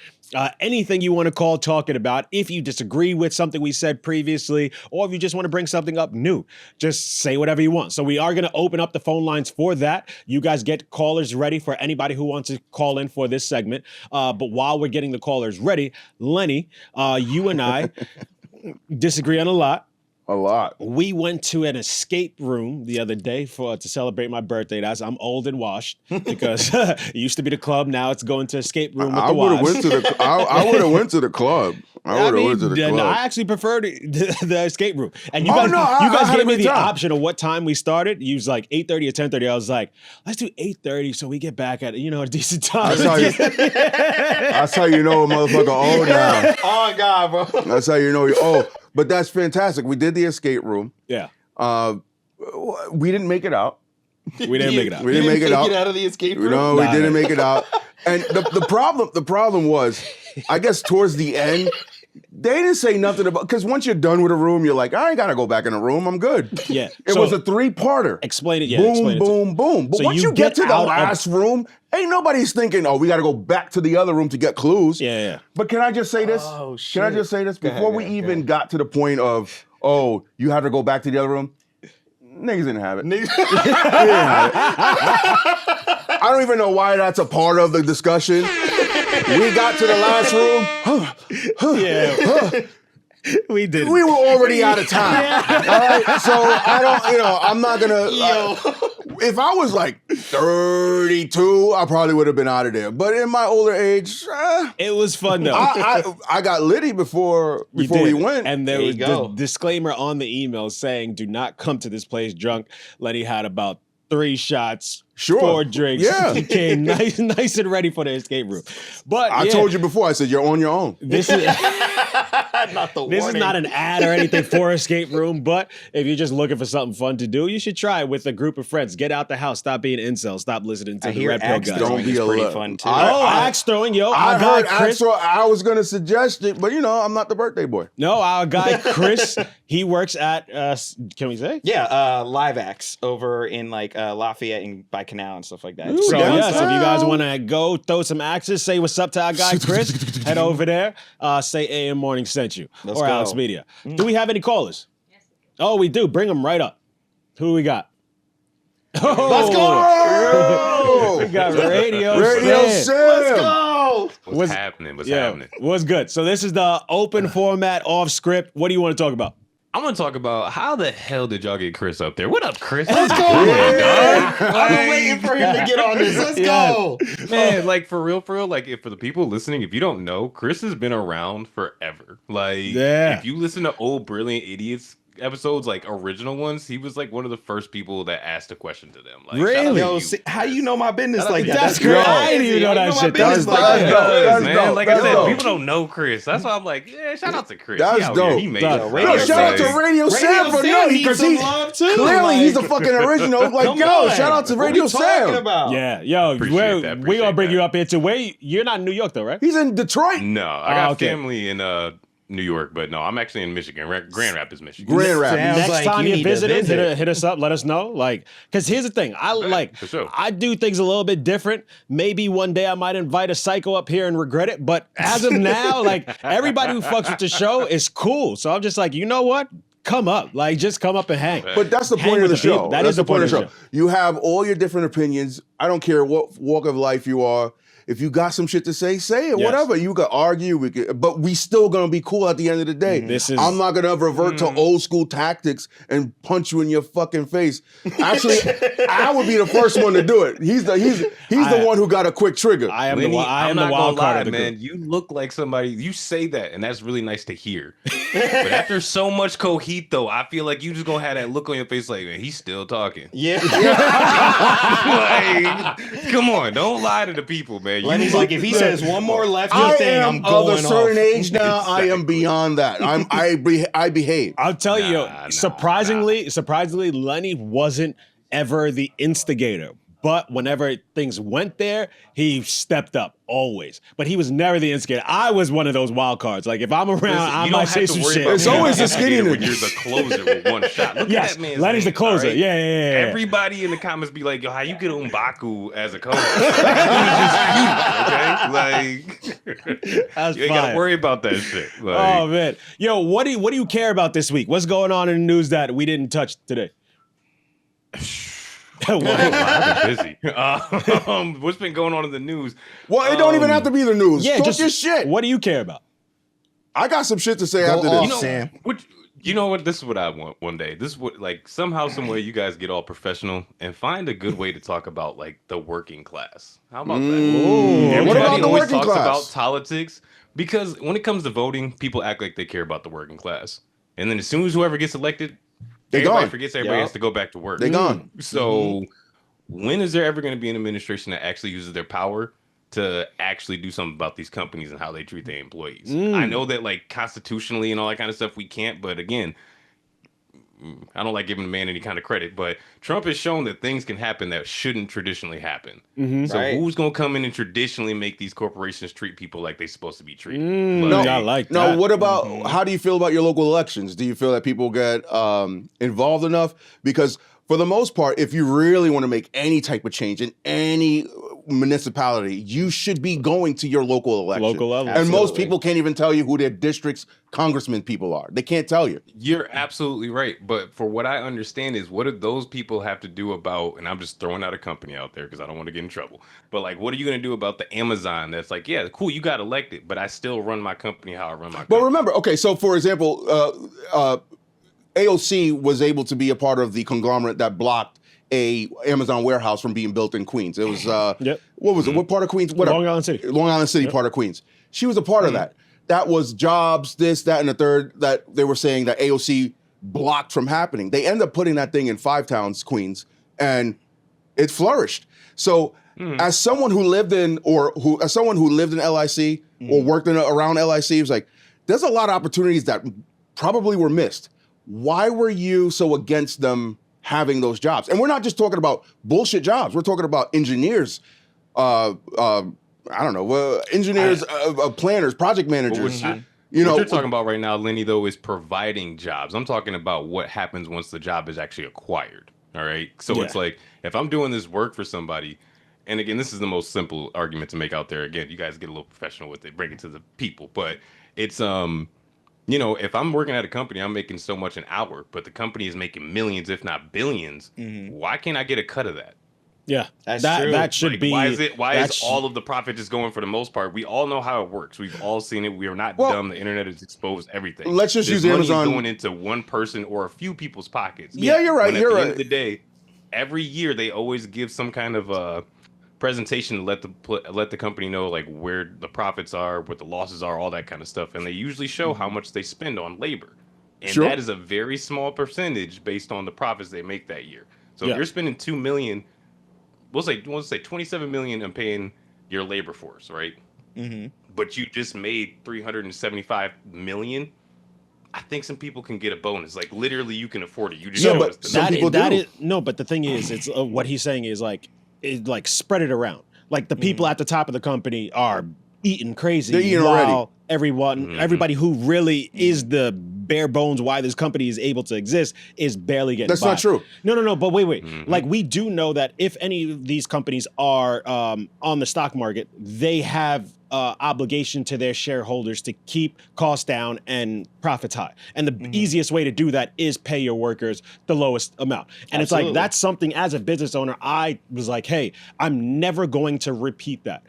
Anything you want to call talking about. If you disagree with something we said previously, or if you just want to bring something up new, just say whatever you want. So we are going to open up the phone lines for that. You guys get callers ready for anybody who wants to call in for this segment. But while we're getting the callers ready, Lenny, you and I disagree on a lot. A lot. We went to an escape room the other day to celebrate my birthday. I'm old and washed because it used to be the club. Now it's going to escape room with the wives. I would have went to the club. I would have went to the club. I actually preferred the escape room. And you guys gave me the option of what time we started. You was like 8:30 or 10:30. I was like, let's do 8:30 so we get back at a decent time. That's how you know a motherfucker old now. Oh God, bro. That's how you know you're old. But that's fantastic. We did the escape room. Yeah. We didn't make it out. We didn't make it out. We didn't make it out. Get out of the escape room. No, we didn't make it out. And the problem was, I guess towards the end, they didn't say nothing about, because once you're done with a room, you're like, I ain't gotta go back in the room. I'm good. Yeah. It was a 3-parter. Explain it. Yeah. Boom, boom, boom. But once you get to the last room, ain't nobody's thinking, we got to go back to the other room to get clues. Yeah. But can I just say this? Oh, shit. Can I just say this? Before we even got to the point of, you have to go back to the other room, niggas didn't have it. They didn't have it. I don't even know why that's a part of the discussion. We got to the last room. We did. We were already out of time. All right? So I'm not going to. If I was like 32, I probably would have been out of there. But in my older age, it was fun though. I got litty before we went. And there was the disclaimer on the email saying, do not come to this place drunk. Lenny had about 3 shots, 4 drinks. Yeah. He came nice and ready for the escape room. But I told you before, I said, you're on your own. This is this is not an ad or anything for escape room, but if you're just looking for something fun to do, you should try it with a group of friends. Get out the house. Stop being incels. Stop listening to the Red Pill guys. Don't be pretty fun too. Axe throwing, yo. I heard axe throw. I was going to suggest it, but I'm not the birthday boy. No, our guy Chris, he works at, can we say? Yeah, Live Axe over in like Lafayette and by Canal and stuff like that. So yes, if you guys want to go throw some axes, say what's up to our guy Chris, head over there. Say AM Morning sent you. Let's or go. Alex Media. Do we have any callers? Yes. Oh, we do. Bring them right up. Who we got? Let's go! We got Radio Sam. Let's go! What's happening? What's happening? What's good? So this is the open format off script. What do you want to talk about? I'm gonna talk about how the hell did y'all get Chris up there? What up, Chris? Let's go! I've been waiting for him to get on this. Let's go, man. Like for real, like if for the people listening, if you don't know, Chris has been around forever. Like, if you listen to old Brilliant Idiots episodes, like original ones, he was like one of the first people that asked a question to them. Like, really? Yo, how you know my business like that? That's great. I didn't even know that shit. That's dope. Like I said, people don't know Chris. That's why I'm like, yeah, shout out to Chris. That's dope. He made it. Shout out to Radio Sam for nothing because clearly he's a fucking original. Like, yo, shout out to Radio Sam. Yeah, yo, we're gonna bring you up here too. You're not in New York though, right? He's in Detroit. No, I got family in New York, but no, I'm actually in Michigan. Grand Rapids, Michigan. Grand Rapids. Next time you visit us, hit us up. Let us know. Like, because here's the thing, I do things a little bit different. Maybe one day I might invite a psycho up here and regret it. But as of now, like everybody who fucks with the show is cool. So I'm just like, you know what? Come up, like just come up and hang. But that's the point of the show. That is the point of the show. You have all your different opinions. I don't care what walk of life you are. If you got some shit to say it. Yes. Whatever. You could argue, but we still gonna be cool at the end of the day. I'm not gonna revert to old school tactics and punch you in your fucking face. Actually, I would be the first one to do it. He's the one who got a quick trigger. I am Lenny, the wild card of the man. group. You look like somebody. You say that, and that's really nice to hear. But after so much cojito, I feel like you just gonna have that look on your face, like, man, he's still talking. Yeah. Like, come on, don't lie to the people, man. Lenny's like, if he says one more lefty thing, I'm going of a certain off. age now. I am beyond that. I behave. I'll tell you, surprisingly, Lenny wasn't ever the instigator. But whenever things went there, he stepped up always. But he was never the instigator. I was one of those wild cards. Like if I'm around, I might say some shit. It's always the skinny when you're the closer with one shot. Look at that man. Lenny's the closer. Right? Yeah. Everybody in the comments be like, yo, how you get M'Baku as a coach? Like, you ain't gotta worry about that shit. Like, oh man. Yo, what do you care about this week? What's going on in the news that we didn't touch today? I've been busy. What's been going on in the news? Well, it don't even have to be the news. Yeah, talk just your shit. What do you care about? I got some shit to say after this. Sam. You know what? This is what I want one day. This is what, like, somehow, some way, you guys get all professional and find a good way to talk about like the working class. How about that? Ooh. What about the working class? About politics, because when it comes to voting, people act like they care about the working class, and then as soon as whoever gets elected, everybody forgets everybody has to go back to work. They're gone. So when is there ever going to be an administration that actually uses their power to actually do something about these companies and how they treat their employees? I know that like constitutionally and all that kind of stuff we can't, but again, I don't like giving the man any kind of credit, but Trump has shown that things can happen that shouldn't traditionally happen. So who's going to come in and traditionally make these corporations treat people like they're supposed to be treated? I like that. No, what about, how do you feel about your local elections? Do you feel that people get involved enough? Because for the most part, if you really want to make any type of change in any municipality, you should be going to your local election. Local level. And most people can't even tell you who their district's congressman people are. They can't tell you. You're absolutely right. But for what I understand is, what do those people have to do about, and I'm just throwing out a company out there because I don't want to get in trouble, but like, what are you going to do about the Amazon that's like, yeah, cool, you got elected, but I still run my company how I run my company. But remember, okay, so for example, AOC was able to be a part of the conglomerate that blocked a Amazon warehouse from being built in Queens. It was what was it? What part of Queens? Long Island City. Long Island City, part of Queens. She was a part of that. That was jobs, this, that, and the third that they were saying that AOC blocked from happening. They ended up putting that thing in Five Towns, Queens, and it flourished. So as someone who lived in LIC or worked around LIC, it was like, there's a lot of opportunities that probably were missed. Why were you so against them having those jobs? And we're not just talking about bullshit jobs. We're talking about engineers, engineers, planners, project managers. What you're talking about right now, Lenny, though, is providing jobs. I'm talking about what happens once the job is actually acquired. All right. So it's like, if I'm doing this work for somebody, and again, this is the most simple argument to make out there. Again, you guys get a little professional with it, bring it to the people. But it's you know, if I'm working at a company, I'm making so much an hour, but the company is making millions, if not billions. Why can't I get a cut of that? Yeah, that's true. That should like, be. Why is all of the profit just going for the most part? We all know how it works. We've all seen it. We are not dumb. The internet has exposed everything. Let's just use money Amazon. is going into one person or a few people's pockets. Yeah, you're right. When You're at the right. end of the day, every year they always give some kind of presentation to let the company know like where the profits are, what the losses are, all that kind of stuff, and they usually show how much they spend on labor, and that is a very small percentage based on the profits they make that year. So if you're spending $2 million. We'll say 27 million in paying your labor force, right? But you just made 375 million. I think some people can get a bonus. Like literally, you can afford it. You just but the thing is, it's what he's saying is like spread it around. Like the people at the top of the company are eating crazy. They're eating already. Everybody who really is the bare bones why this company is able to exist is barely getting That's by. not true. No, but wait. Like we do know that if any of these companies are on the stock market, they have obligation to their shareholders to keep costs down and profits high. And the easiest way to do that is pay your workers the lowest amount. And it's like, that's something as a business owner, I was like, hey, I'm never going to repeat that.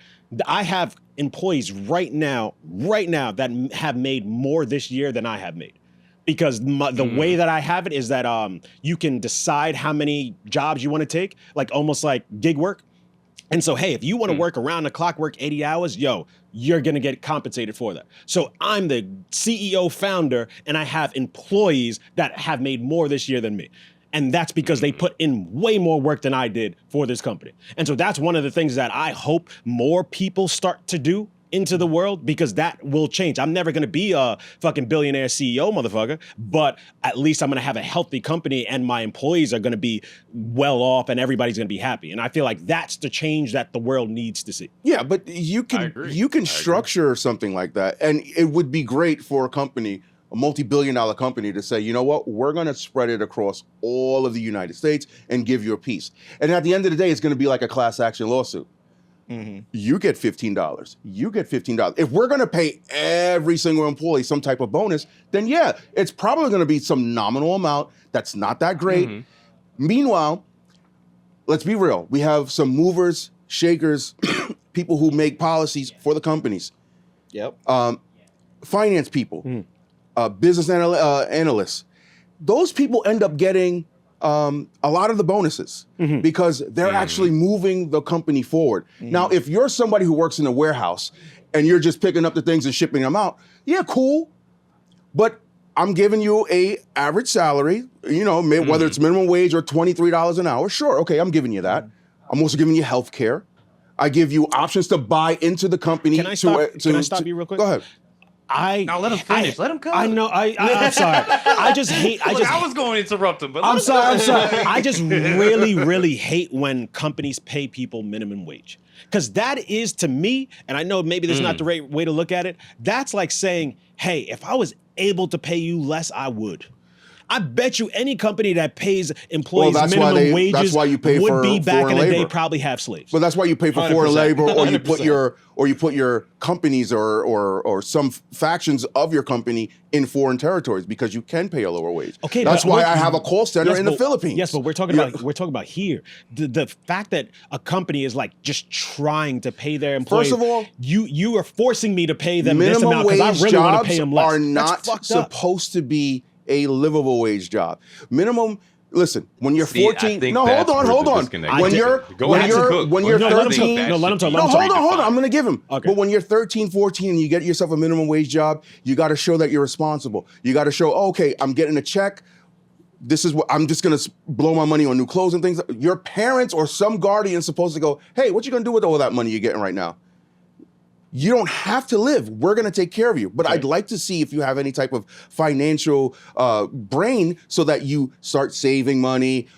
I have employees right now that have made more this year than I have made. Because the way that I have it is that you can decide how many jobs you want to take, like almost like gig work. And so, hey, if you want to work around the clock, work 80 hours, you're going to get compensated for that. So I'm the CEO founder and I have employees that have made more this year than me. And that's because they put in way more work than I did for this company. And so that's one of the things that I hope more people start to do into the world, because that will change. I'm never going to be a fucking billionaire CEO, motherfucker, but at least I'm going to have a healthy company and my employees are going to be well off and everybody's going to be happy. And I feel like that's the change that the world needs to see. Yeah, but you can structure something like that, and it would be great for a company, a multi-billion-dollar company, to say, you know what, we're going to spread it across all of the United States and give you a piece. And at the end of the day, it's going to be like a class action lawsuit. You get $15. You get $15. If we're going to pay every single employee some type of bonus, then yeah, it's probably going to be some nominal amount that's not that great. Meanwhile, let's be real. We have some movers, shakers, people who make policies for the companies. Finance people, business analysts. Those people end up getting a lot of the bonuses because they're actually moving the company forward. Now, if you're somebody who works in a warehouse and you're just picking up the things and shipping them out, yeah, cool. But I'm giving you a average salary, you know, whether it's minimum wage or $23 an hour. Sure, okay, I'm giving you that. I'm also giving you health care. I give you options to buy into the company. Can I stop you real quick? Go ahead. Now let him finish. Let him come. I know. I'm sorry. I just hate. I was going to interrupt him, but I'm sorry. I just really hate when companies pay people minimum wage, because that is, to me, and I know maybe this is not the right way to look at it. That's like saying, hey, if I was able to pay you less, I would. I bet you any company that pays employees minimum wages would be back in the day probably have slaves. But that's why you pay for 100%. foreign labor, or you put your companies or some factions of your company in foreign territories, because you can pay a lower wage. Okay, that's why I have a call center in the Philippines. Yes, but we're talking about here. The fact that a company is like just trying to pay their employees. First of all, you are forcing me to pay them this amount because I really want to pay them less. Minimum wage jobs are not supposed to be a livable wage job. Listen, when you're 14, hold on. When you're 13, let him talk. Hold on. I'm going to give him. Okay. But when you're 13, 14 and you get yourself a minimum wage job, you got to show that you're responsible. You got to show, okay, I'm getting a check. This is what I'm just going to blow my money on new clothes and things. Your parents or some guardian is supposed to go, hey, what you going to do with all that money you're getting right now? You don't have to live. We're going to take care of you. But I'd like to see if you have any type of financial brain so that you start saving money,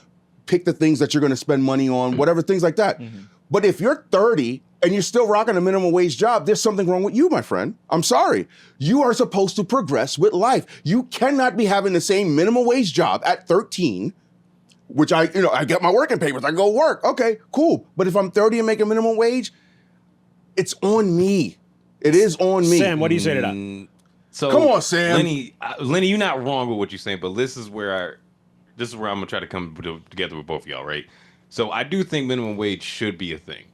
pick the things that you're going to spend money on, whatever, things like that. But if you're 30 and you're still rocking a minimum wage job, there's something wrong with you, my friend. I'm sorry. You are supposed to progress with life. You cannot be having the same minimum wage job at 13, which I get my working papers. I go work. Okay, cool. But if I'm 30 and making minimum wage, it's on me. It is on me. Sam, what do you say to that? So come on, Sam. Lenny, you're not wrong with what you're saying, but this is where I'm gonna try to come together with both of y'all, right? So I do think minimum wage should be a thing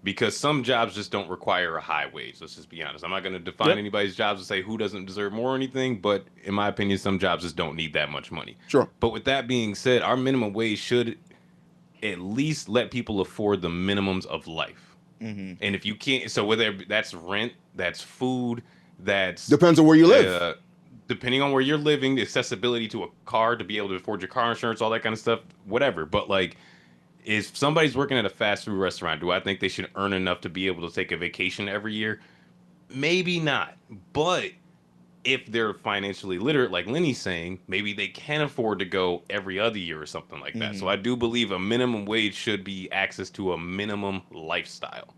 because some jobs just don't require a high wage. Let's just be honest. I'm not gonna define anybody's jobs and say who doesn't deserve more or anything, but in my opinion, some jobs just don't need that much money. Sure. But with that being said, our minimum wage should at least let people afford the minimums of life. And if you can't, so whether that's rent, that's food, that's depends on where you live. Depending on where you're living, the accessibility to a car to be able to afford your car insurance, all that kind of stuff, whatever. But like, if somebody's working at a fast food restaurant, do I think they should earn enough to be able to take a vacation every year? Maybe not. But if they're financially literate, like Lenny's saying, maybe they can afford to go every other year or something like that. So I do believe a minimum wage should be access to a minimum lifestyle.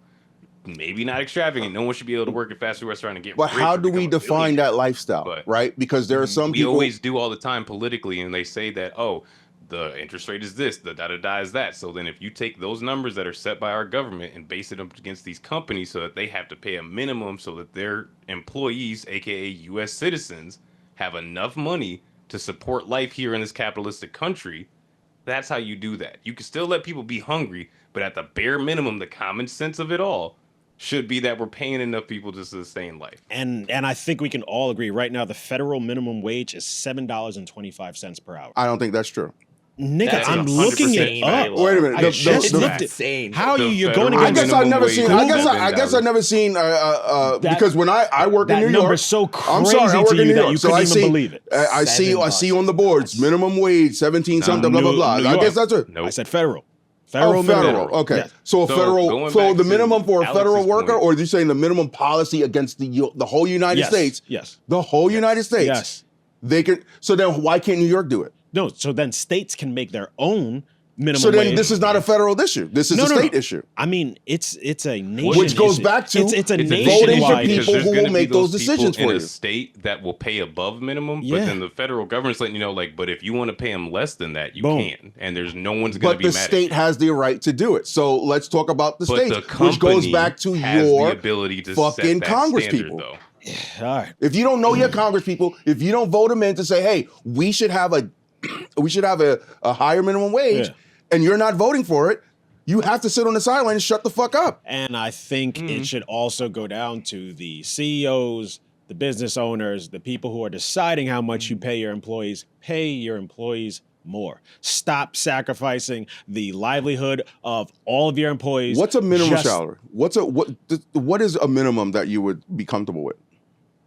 Maybe not extravagant. No one should be able to work at a fast food restaurant and get But rich how or do we become a define billionaire. that lifestyle, right? Because there are some We people... always do all the time politically, and they say that, oh, the interest rate is this, the da-da-da is that. So then if you take those numbers that are set by our government and base it up against these companies so that they have to pay a minimum so that their employees, aka U.S. citizens, have enough money to support life here in this capitalistic country, that's how you do that. You can still let people be hungry, but at the bare minimum, the common sense of it all should be that we're paying enough people to sustain life. And I think we can all agree right now the federal minimum wage is $7.25 per hour. I don't think that's true. Nigga, I'm looking it up. Wait a minute. I just looked it. How are you going I against? guess I've never seen. I guess I've never seen because when I work in New York, number's so I'm sorry, I crazy work to in New you that York, you so couldn't I even see. believe it. I see on the boards minimum wage 17 something blah blah blah. I guess that's it. I said federal. Federal. minimum. Okay. Yes. So a federal. So the minimum for a federal worker, point. or are you saying the minimum policy against the whole United States? Yes. The whole United States. Yes. They can. So then, why can't New York do it? No. So then states can make their own minimum So then, wage. this is not a federal issue. This is a state issue. I mean, it's a nation Which goes issue. back to it's a voting for nationwide people issue. who will make those decisions in for a you. state that will pay above minimum, Yeah. but then the federal government's letting you know, like, but if you want to pay them less than that, you Boom. can, and there's no one's going to But be the mad state has the right to do it. So let's talk about the But states, the which goes company back to has your the ability to fucking set that Congress standard, people. though. All right. If you don't know your Congress people, if you don't vote them in to say, hey, we should have a higher minimum wage, Yeah. and you're not voting for it, you have to sit on the sideline and shut the fuck up. And I think it should also go down to the CEOs, the business owners, the people who are deciding how much you pay your employees. Pay your employees more. Stop sacrificing the livelihood of all of your employees. What's a minimum just- salary? What is a minimum that you would be comfortable with?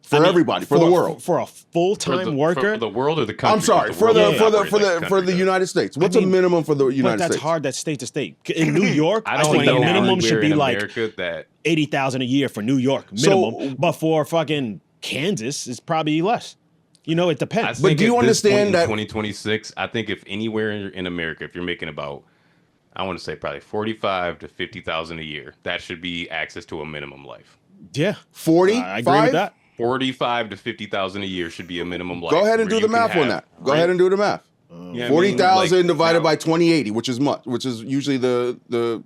For everybody, for the world. For a full-time worker. For the world or the country? I'm sorry, for the United States. What's a minimum for the United But that's States? hard. That's state to state. In New York, I I don't think know the minimum anywhere should be in like America that $80,000 a year for New York minimum. But for fucking Kansas, it's probably less. You know, it I depends. think do you at this point understand in that- 2026? I think if anywhere in America, if you're making about, I want to say probably 45 to 50,000 a year, that should be access to a minimum life. Yeah, 40? I agree with that. 45 to 50,000 a year should be a minimum life. Go ahead and where do the you can math on have that. Go ahead and do the math. Yeah, I mean, 40,000 like, divided now- by 2080, which is much, which is usually the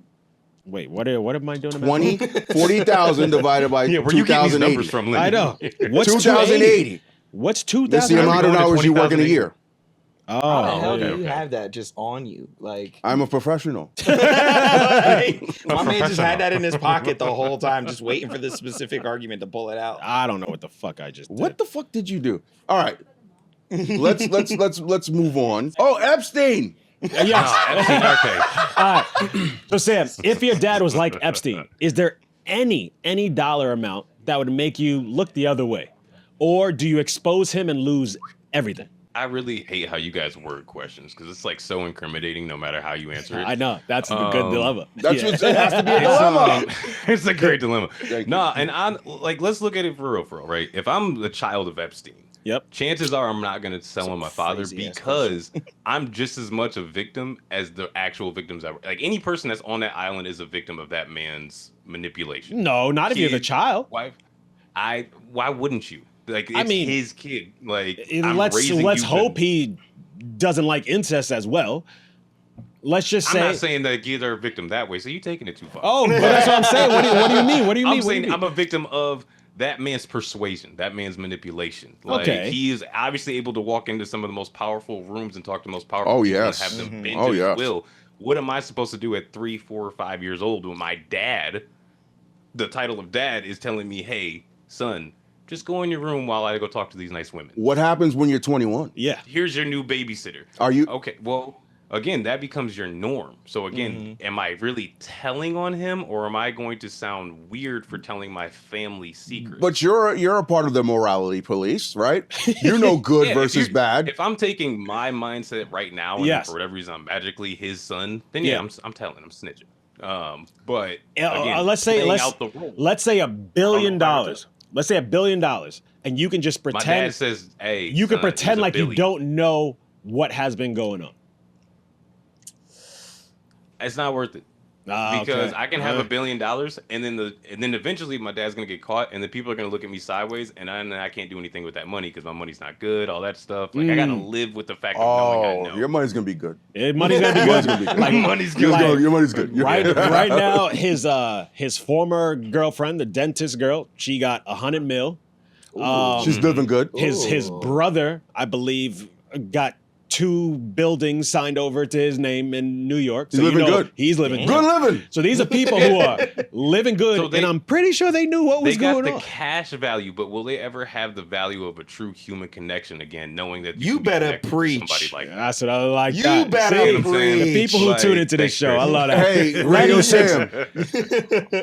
Wait, what am I doing? 40,000 divided by Yeah, where you getting these 2080. numbers from, Lenny? I know. What's 2080? What's That's 2,000? the amount of hours you work in a year. How the Oh, hell okay, do you okay. have that just on you? Like, I'm a professional. my man just had that in his pocket the whole time, just waiting for this specific argument to pull it out. I don't know what the fuck I just did. What the fuck did you do? All right. Let's move on. Oh, Epstein. Yes. Okay. All right. So Sam, if your dad was like Epstein, is there any dollar amount that would make you look the other way? Or do you expose him and lose everything? I really hate how you guys word questions because it's like so incriminating no matter how you answer it. I know. That's a good dilemma. That's Yeah. what it has to be a dilemma. It's a great dilemma. Nah, and I'm like, let's look at it for real, right? If I'm the child of Epstein, Yep. chances are I'm not going to sell on my father crazy-ass because I'm just as much a victim as the actual victims. Like any person that's on that island is a victim of that man's manipulation. No, not if you're the Kid, child. Wife, why wouldn't you? Like, it's I mean, his kid. Like, I'm Let's raising you hope to- he doesn't like incest as well. Let's just say. I'm not saying that kids are a victim that way, so you're taking it too far. Oh, but that's what I'm saying. What do you mean? What do you mean? I'm saying I'm a victim of that man's persuasion, that man's manipulation. Like Okay. he is obviously able to walk into some of the most powerful rooms and talk to the most powerful Oh, people yes. and have them bend Oh, to his yes. will. What am I supposed to do at 3, 4, 5 years old when my dad, the title of dad, is telling me, hey, son, just go in your room while I go talk to these nice women. What happens when you're 21? Yeah. Here's your new babysitter. Are you okay? Well, again, that becomes your norm. So again, am I really telling on him, or am I going to sound weird for telling my family secrets? But you're a part of the morality police, right? You know good Yeah, versus bad. If I'm taking my mindset right now, and Yes. for whatever reason I'm magically his son, then Yeah. I'm telling, I'm snitching. But Yeah, again, let's say playing out the role. let's say $1 billion. Let's say $1 billion, and you can just My pretend. dad says, "Hey, you can son, pretend here's a like you billion." don't know what has been going on. It's not worth it. Because I can have $1 billion, and then eventually my dad's gonna get caught, and then people are gonna look at me sideways, and I can't do anything with that money because my money's not good, all that stuff. Like I gotta live with the fact of knowing I know. Your money's gonna be good. Money's gonna be good. Like, money's good. Your money's good. Right now, his former girlfriend, the dentist girl, she got $100 million. She's living good. His brother, I believe, got 2 buildings signed over to his name in New York. He's living good. He's living Good living. So these are people who are living good, and I'm pretty sure they knew what was They got going the on. cash value, but will they ever have the value of a true human connection again, knowing that You can be better connected with somebody preach. like That's what I like. You that. better See? preach. The people who Like, tune into this thanks, show, I Chris. love that. Hey, Radio Sam,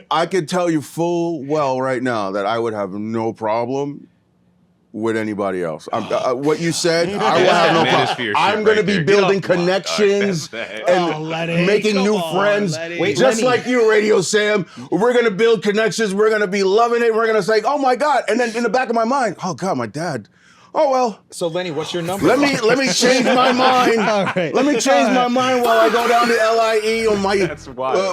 I could tell you full well right now that I would have no problem with anybody else. What you said, I will have no Manosphere problem. shit I'm going to right be there. building Get off my connections dog. and Lenny, making come new on, friends. Lenny. Wait, Just Lenny. like you, Radio Sam. We're going to build connections. We're going to be loving it. We're going to say, oh my God. And then in the back of my mind, oh God, my dad. Oh, well. So Lenny, what's your number? Let me change my mind. All right. Let me change my mind while I go down to LIE on my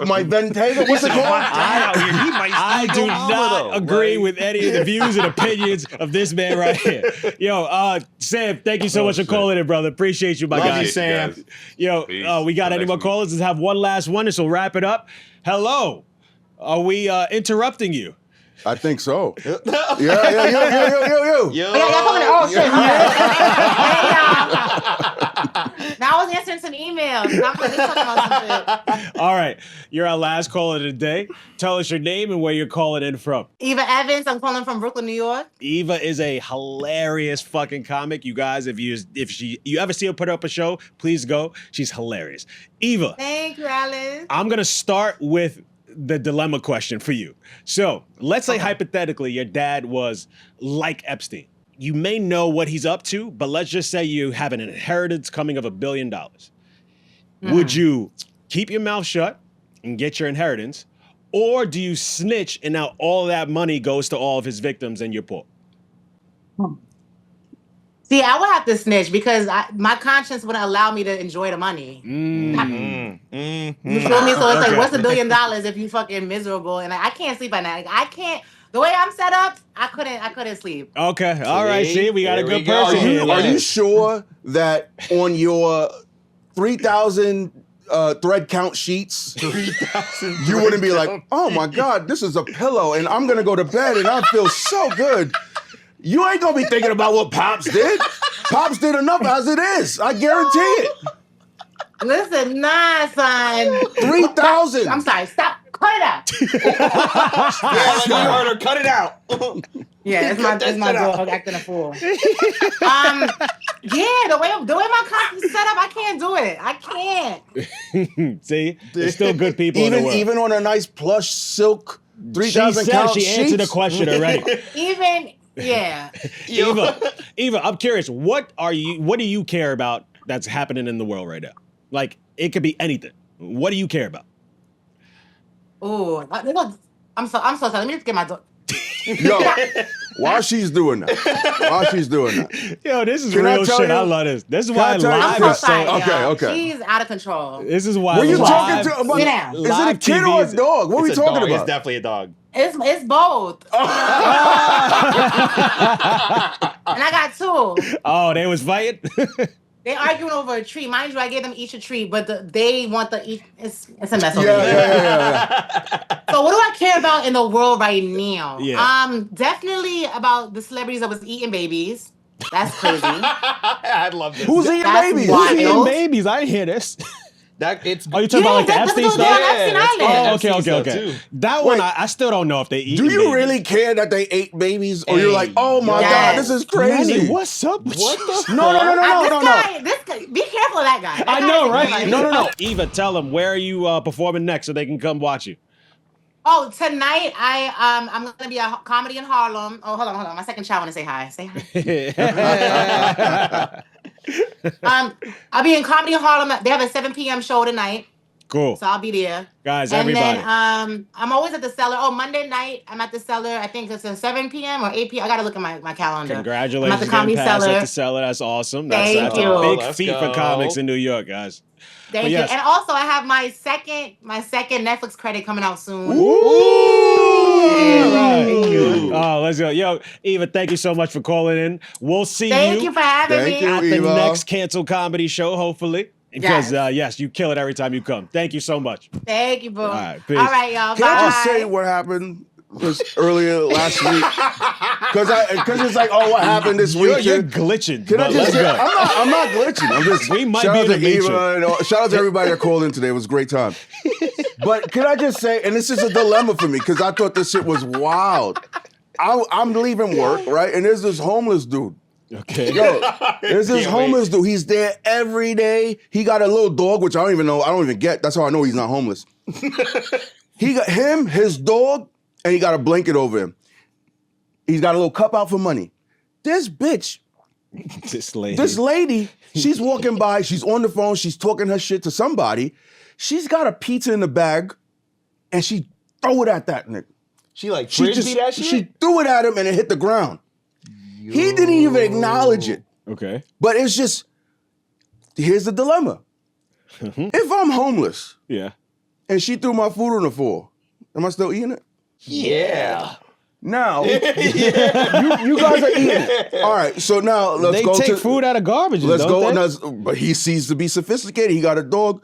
my Ventega. What's it called? I do not agree with any of the views and opinions of this man right here. Yo, Sam, thank you so much for calling in, brother. Appreciate you, my Love guy. you, Sam. Yo, Peace. we got Till any next more week. callers? Let's have one last one, and so wrap it up. Hello. Are we interrupting you? I think so. Yo. Yo. Oh, yeah, y'all coming? Oh, shit. Okay. Now I was answering some emails. I'm like, they talking about some shit. All right. You're our last caller today. Tell us your name and where you're calling in from. Eva Evans. I'm calling from Brooklyn, New York. Eva is a hilarious fucking comic. You guys, if you ever see her put up a show, please go. She's hilarious. Eva, Thank you, Alice. I'm gonna start with the dilemma question for you. So let's say hypothetically your dad was like Epstein. You may know what he's up to, but let's just say you have an inheritance coming of $1 billion. Would you keep your mouth shut and get your inheritance, or do you snitch and now all that money goes to all of his victims and you're poor? See, I would have to snitch because my conscience wouldn't allow me to enjoy the money. You feel me? So it's like, what's $1 billion if you fucking miserable? And I can't sleep at night. I can't. The way I'm set up, I couldn't sleep. Okay, all right. See, we got a good Are person here. are you sure that on your 3,000 thread count sheets, 3,000 you wouldn't be like, oh my God, this is a pillow and I'm gonna go to bed and I feel so good. You ain't gonna be thinking about what Pops did. Pops did enough as it is. I guarantee it. Listen, nah, son. 3,000. I'm sorry. Stop. Cut it out. Yeah, like cut it out. Yeah, it's my dog acting a fool. Yeah, the way my conscience is set up, I can't do it. I can't. See, there's still good people in the world. Even on a nice plush silk She 3,000 said count she answered the sheets? question already. Yeah. Eva, I'm curious. What do you care about that's happening in the world right now? Like, it could be anything. What do you care about? Oh, I'm so sorry. Let me just get my dog. Yo, while she's doing that. Yo, this is Can I real tell shit. you- I love this. This is Can why I tell you- live I'm is so sorry. so. Okay, y'all. okay. She's out of control. This is why. What are you live- talking to? Sit down. Is it a Live kid or a TV dog? What are we It's a talking dog. about? It's definitely a dog. It's both. And I got two. Oh, they was fighting? They arguing over a tree. Mind you, I gave them each a tree, but they want the each. It's a mess over Yeah, here. yeah. So what do I care about in the world right now? Yeah. Definitely about the celebrities that was eating babies. That's crazy. I love this. Who's eating That's babies? wild. Who's eating babies? I didn't hear this. That it's. Oh, you talking about like the Epstein stuff? Epstein Island. Oh, okay. That one, I still don't know if they eat. Do you really care that they ate babies, or you're like, oh my god, this is crazy? Lenny, what's up? What the? No. This guy, be careful of that guy. I know, right? No. Eva, tell them where are you performing next so they can come watch you. Oh, tonight I'm gonna be a comedy in Harlem. Oh, hold on. My second child wanna say hi. Say hi. I'll be in comedy in Harlem. They have a 7 p.m. show tonight. Cool. So I'll be there. Guys, and everybody. then I'm always at the Cellar. Oh, Monday night I'm at the Cellar. I think it's a 7 p.m. or 8 p.m. I gotta look at my calendar. Congratulations I'm at the Comedy getting past Cellar. at the Cellar. That's awesome. Thank That's you. a big Let's feat for go. comics in New York, guys. Thank you. And also I have my second Netflix credit coming out soon. Oh, let's go. Yo, Eva, thank you so much for calling in. We'll see Thank you for having me. at the Eva. next Cancel Comedy show, hopefully. Because, yes, you kill it every time you come. Thank you so much. Thank you, boo. All right, peace. All right, y'all. Can I just say what happened just earlier last week? Because it's like, oh, what happened this week? You're glitching. Can I but just let's say, go. I'm not glitching. I'm just We might shout be out in to the matrix. Eva and shout out to everybody that called in today. It was a great time. But can I just say, and this is a dilemma for me because I thought this shit was wild. I'm leaving work, right? And there's this homeless dude. Okay. Yo, there's this homeless dude. He's there every day. He got a little dog, which I don't even know. I don't even get. That's how I know he's not homeless. He got him, his dog, and he got a blanket over him. He's got a little cup out for money. This bitch, this lady, she's walking by. She's on the phone. She's talking her shit to somebody. She's got a pizza in the bag, and she throw it at that nigga. She like frisbee that shit? She threw it at him, and it hit the ground. He didn't even acknowledge it. Okay. But it's just, here's the dilemma. If I'm homeless, and she threw my food on the floor, am I still eating it? Yeah. Now, you guys are eating it. All right, so now let's go to... They take food out of garbage, Let's don't go, they? but he seems to be sophisticated. He got a dog.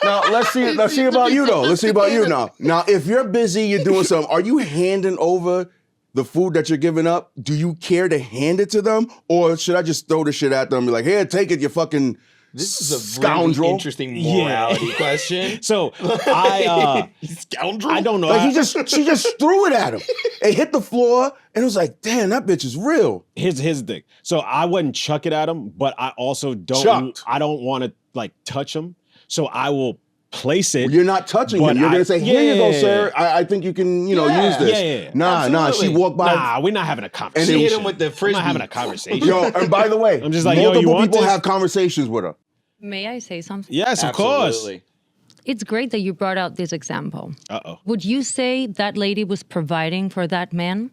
Now, let's see about you, though. Let's see about you now. Now, if you're busy, you're doing something, are you handing over the food that you're giving up? Do you care to hand it to them? Or should I just throw the shit at them and be like, here, take it, you fucking This is a scoundrel. really interesting morality question. So scoundrel? I don't know. Like she just threw it at him. It hit the floor, and it was like, damn, that bitch is real. Here's the thing. So I wouldn't chuck it at him, but I also don't. Chucked. I don't want to like touch him. So I will place it. You're not touching him. You're gonna say, here you go, sir. I think you can, use this. Yeah. Nah. She walked by. Nah, we're not having a conversation. She hit him with the frisbee. I'm not having a conversation. Yo, and by the way, I'm just like, multiple yo, you want people this? have conversations with her. May I say something? Yes, of course. It's great that you brought out this example. Uh-oh. Would you say that lady was providing for that man?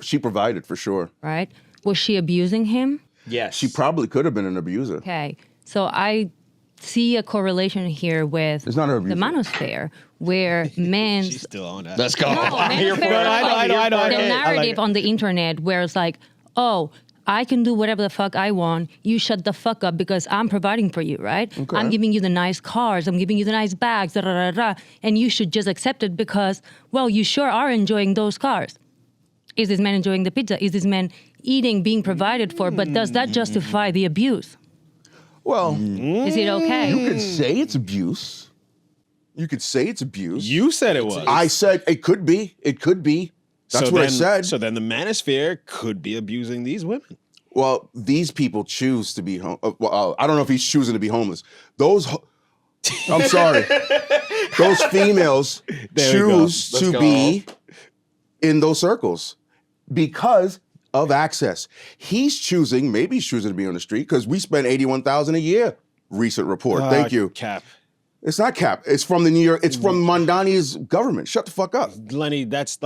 She provided for sure. Right? Was she abusing him? Yes. She probably could have been an abuser. Okay. So I see a correlation here with It's not her the abuser. Manosphere, where men... She's still on that. Let's go. No, I know. The narrative on the internet where it's like, oh, I can do whatever the fuck I want. You shut the fuck up because I'm providing for you, right? Okay. I'm giving you the nice cars. I'm giving you the nice bags, and you should just accept it because, well, you sure are enjoying those cars. Is this man enjoying the pizza? Is this man eating, being provided for? But does that justify the abuse? Well, is it okay? You could say it's abuse. You could say it's abuse. You said it was. I said it could be. It could be. That's what I said. So then the Manosphere could be abusing these women. Well, these people choose to be I don't know if he's choosing to be homeless. I'm sorry. Those females choose to be in those circles because of access. Maybe he's choosing to be on the street because we spend $81,000 a year. Recent report. Thank you. Cap. It's not cap. It's from the New York. It's from Mondani's government. Shut the fuck up, Lenny. That's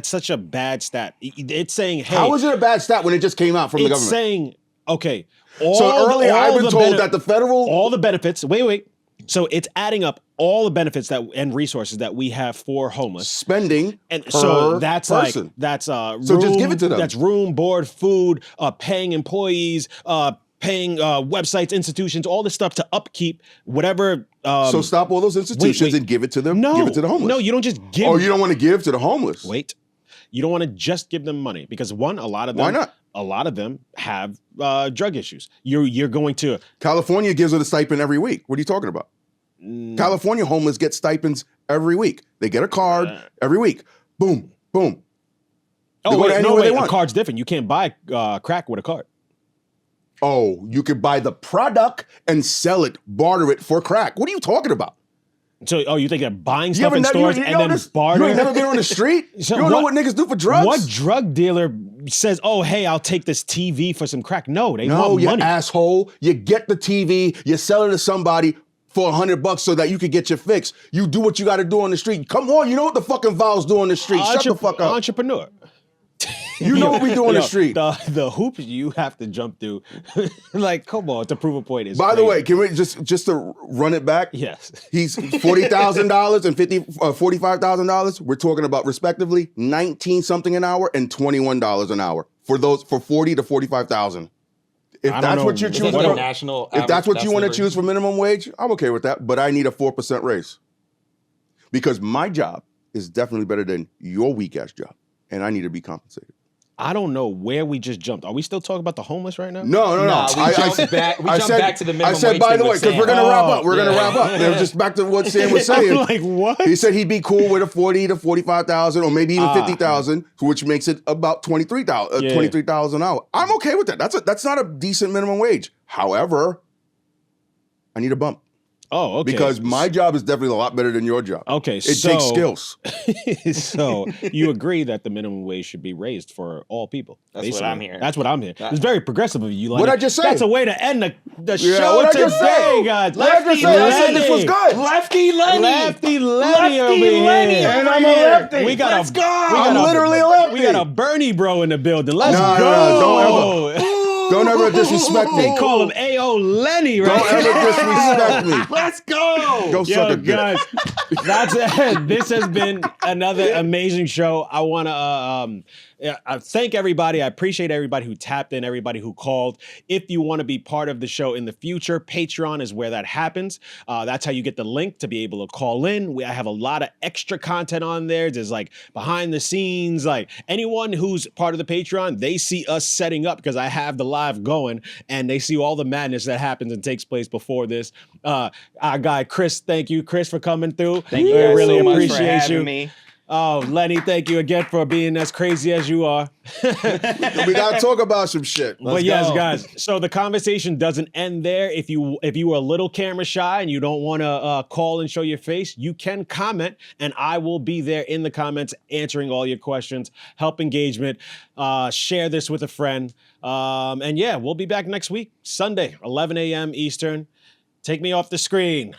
such a bad stat. It's saying, hey, how is it a bad stat when it just came out from the government? It's saying, okay. So earlier I've been told that the federal all the benefits. Wait. So it's adding up all the benefits and resources that we have for homeless spending, and so that's person. That's so just give it to them. That's room, board, food, paying employees, paying websites, institutions, all this stuff to upkeep whatever. So stop all those institutions and give it to them. Give it to the homeless. No, you don't just give. Oh, you don't want to give to the homeless. Wait, you don't want to just give them money because a lot of them. Why not? A lot of them have drug issues. You're going to California gives it a stipend every week. What are you talking about? California homeless get stipends every week. They get a card every week. Boom, boom. Oh, wait, no, wait, a card's different. You can't buy crack with a card. Oh, you could buy the product and sell it, barter it for crack. What are you talking about? So, you think they're buying stuff in stores and then barter? You ain't never been on the street? So you don't know what niggas do for drugs? What drug dealer says, oh, hey, I'll take this TV for some crack? No, want you money. Asshole. You get the TV, you sell it to somebody for $100 so that you could get your fix. You do what you got to do on the street. Come on, you know what the fucking Vols do on the street. Shut the fuck up. Entrepreneur. You know what we do on the street. The hoops you have to jump through, like, come on, to prove a point is. By the way, can we just to run it back? Yes, he's $40,000 and $45,000. We're talking about respectively 19 something an hour and $21 an hour for 40 to 45,000. If that's what you're choosing, if that's what you want to choose for minimum wage, I'm okay with that. But I need a 4% raise because my job is definitely better than your weak ass job, and I need to be compensated. I don't know where we just jumped. Are we still talking about the homeless right now? No. We jumped back to the minimum wage. I said, by the way, because we're going to wrap up. We're going to wrap up. Just back to what Sam was saying. I'm like, what? He said he'd be cool with a 40 to 45,000 or maybe even 50,000, which makes it about 23,000 an hour. I'm okay with that. That's not a decent minimum wage. However, I need a bump. Oh, okay. Because my job is definitely a lot better than your job. Okay, it takes skills. So you agree that the minimum wage should be raised for all people? That's what I'm hearing. That's what I'm hearing. It's very progressive of you, Lenny. What'd I just say? That's a way to end the show today, guys. Lefty Lenny. I said this was good. Lefty Lenny. Lefty Lenny over here. And I'm a lefty. Let's go. I'm literally a lefty. We got a Bernie bro in the building. Let's go. No, don't ever disrespect me. They call him A.O. Lenny, right? Don't ever disrespect me. Let's go. Go suck a dick. Guys, that's it. This has been another amazing show. I want to thank everybody. I appreciate everybody who tapped in, everybody who called. If you want to be part of the show in the future, Patreon is where that happens. That's how you get the link to be able to call in. I have a lot of extra content on there. There's like behind the scenes, like anyone who's part of the Patreon, they see us setting up because I have the live going and they see all the madness that happens and takes place before this. Our guy, Chris, thank you, Chris, for coming through. Thank you guys really so much appreciate for having you. me. Oh, Lenny, thank you again for being as crazy as you are. We got to talk about some shit. But yes, guys, so the conversation doesn't end there. If you are a little camera shy and you don't want to call and show your face, you can comment, and I will be there in the comments answering all your questions, help engagement, share this with a friend. And yeah, we'll be back next week, Sunday, 11 a.m. Eastern. Take me off the screen.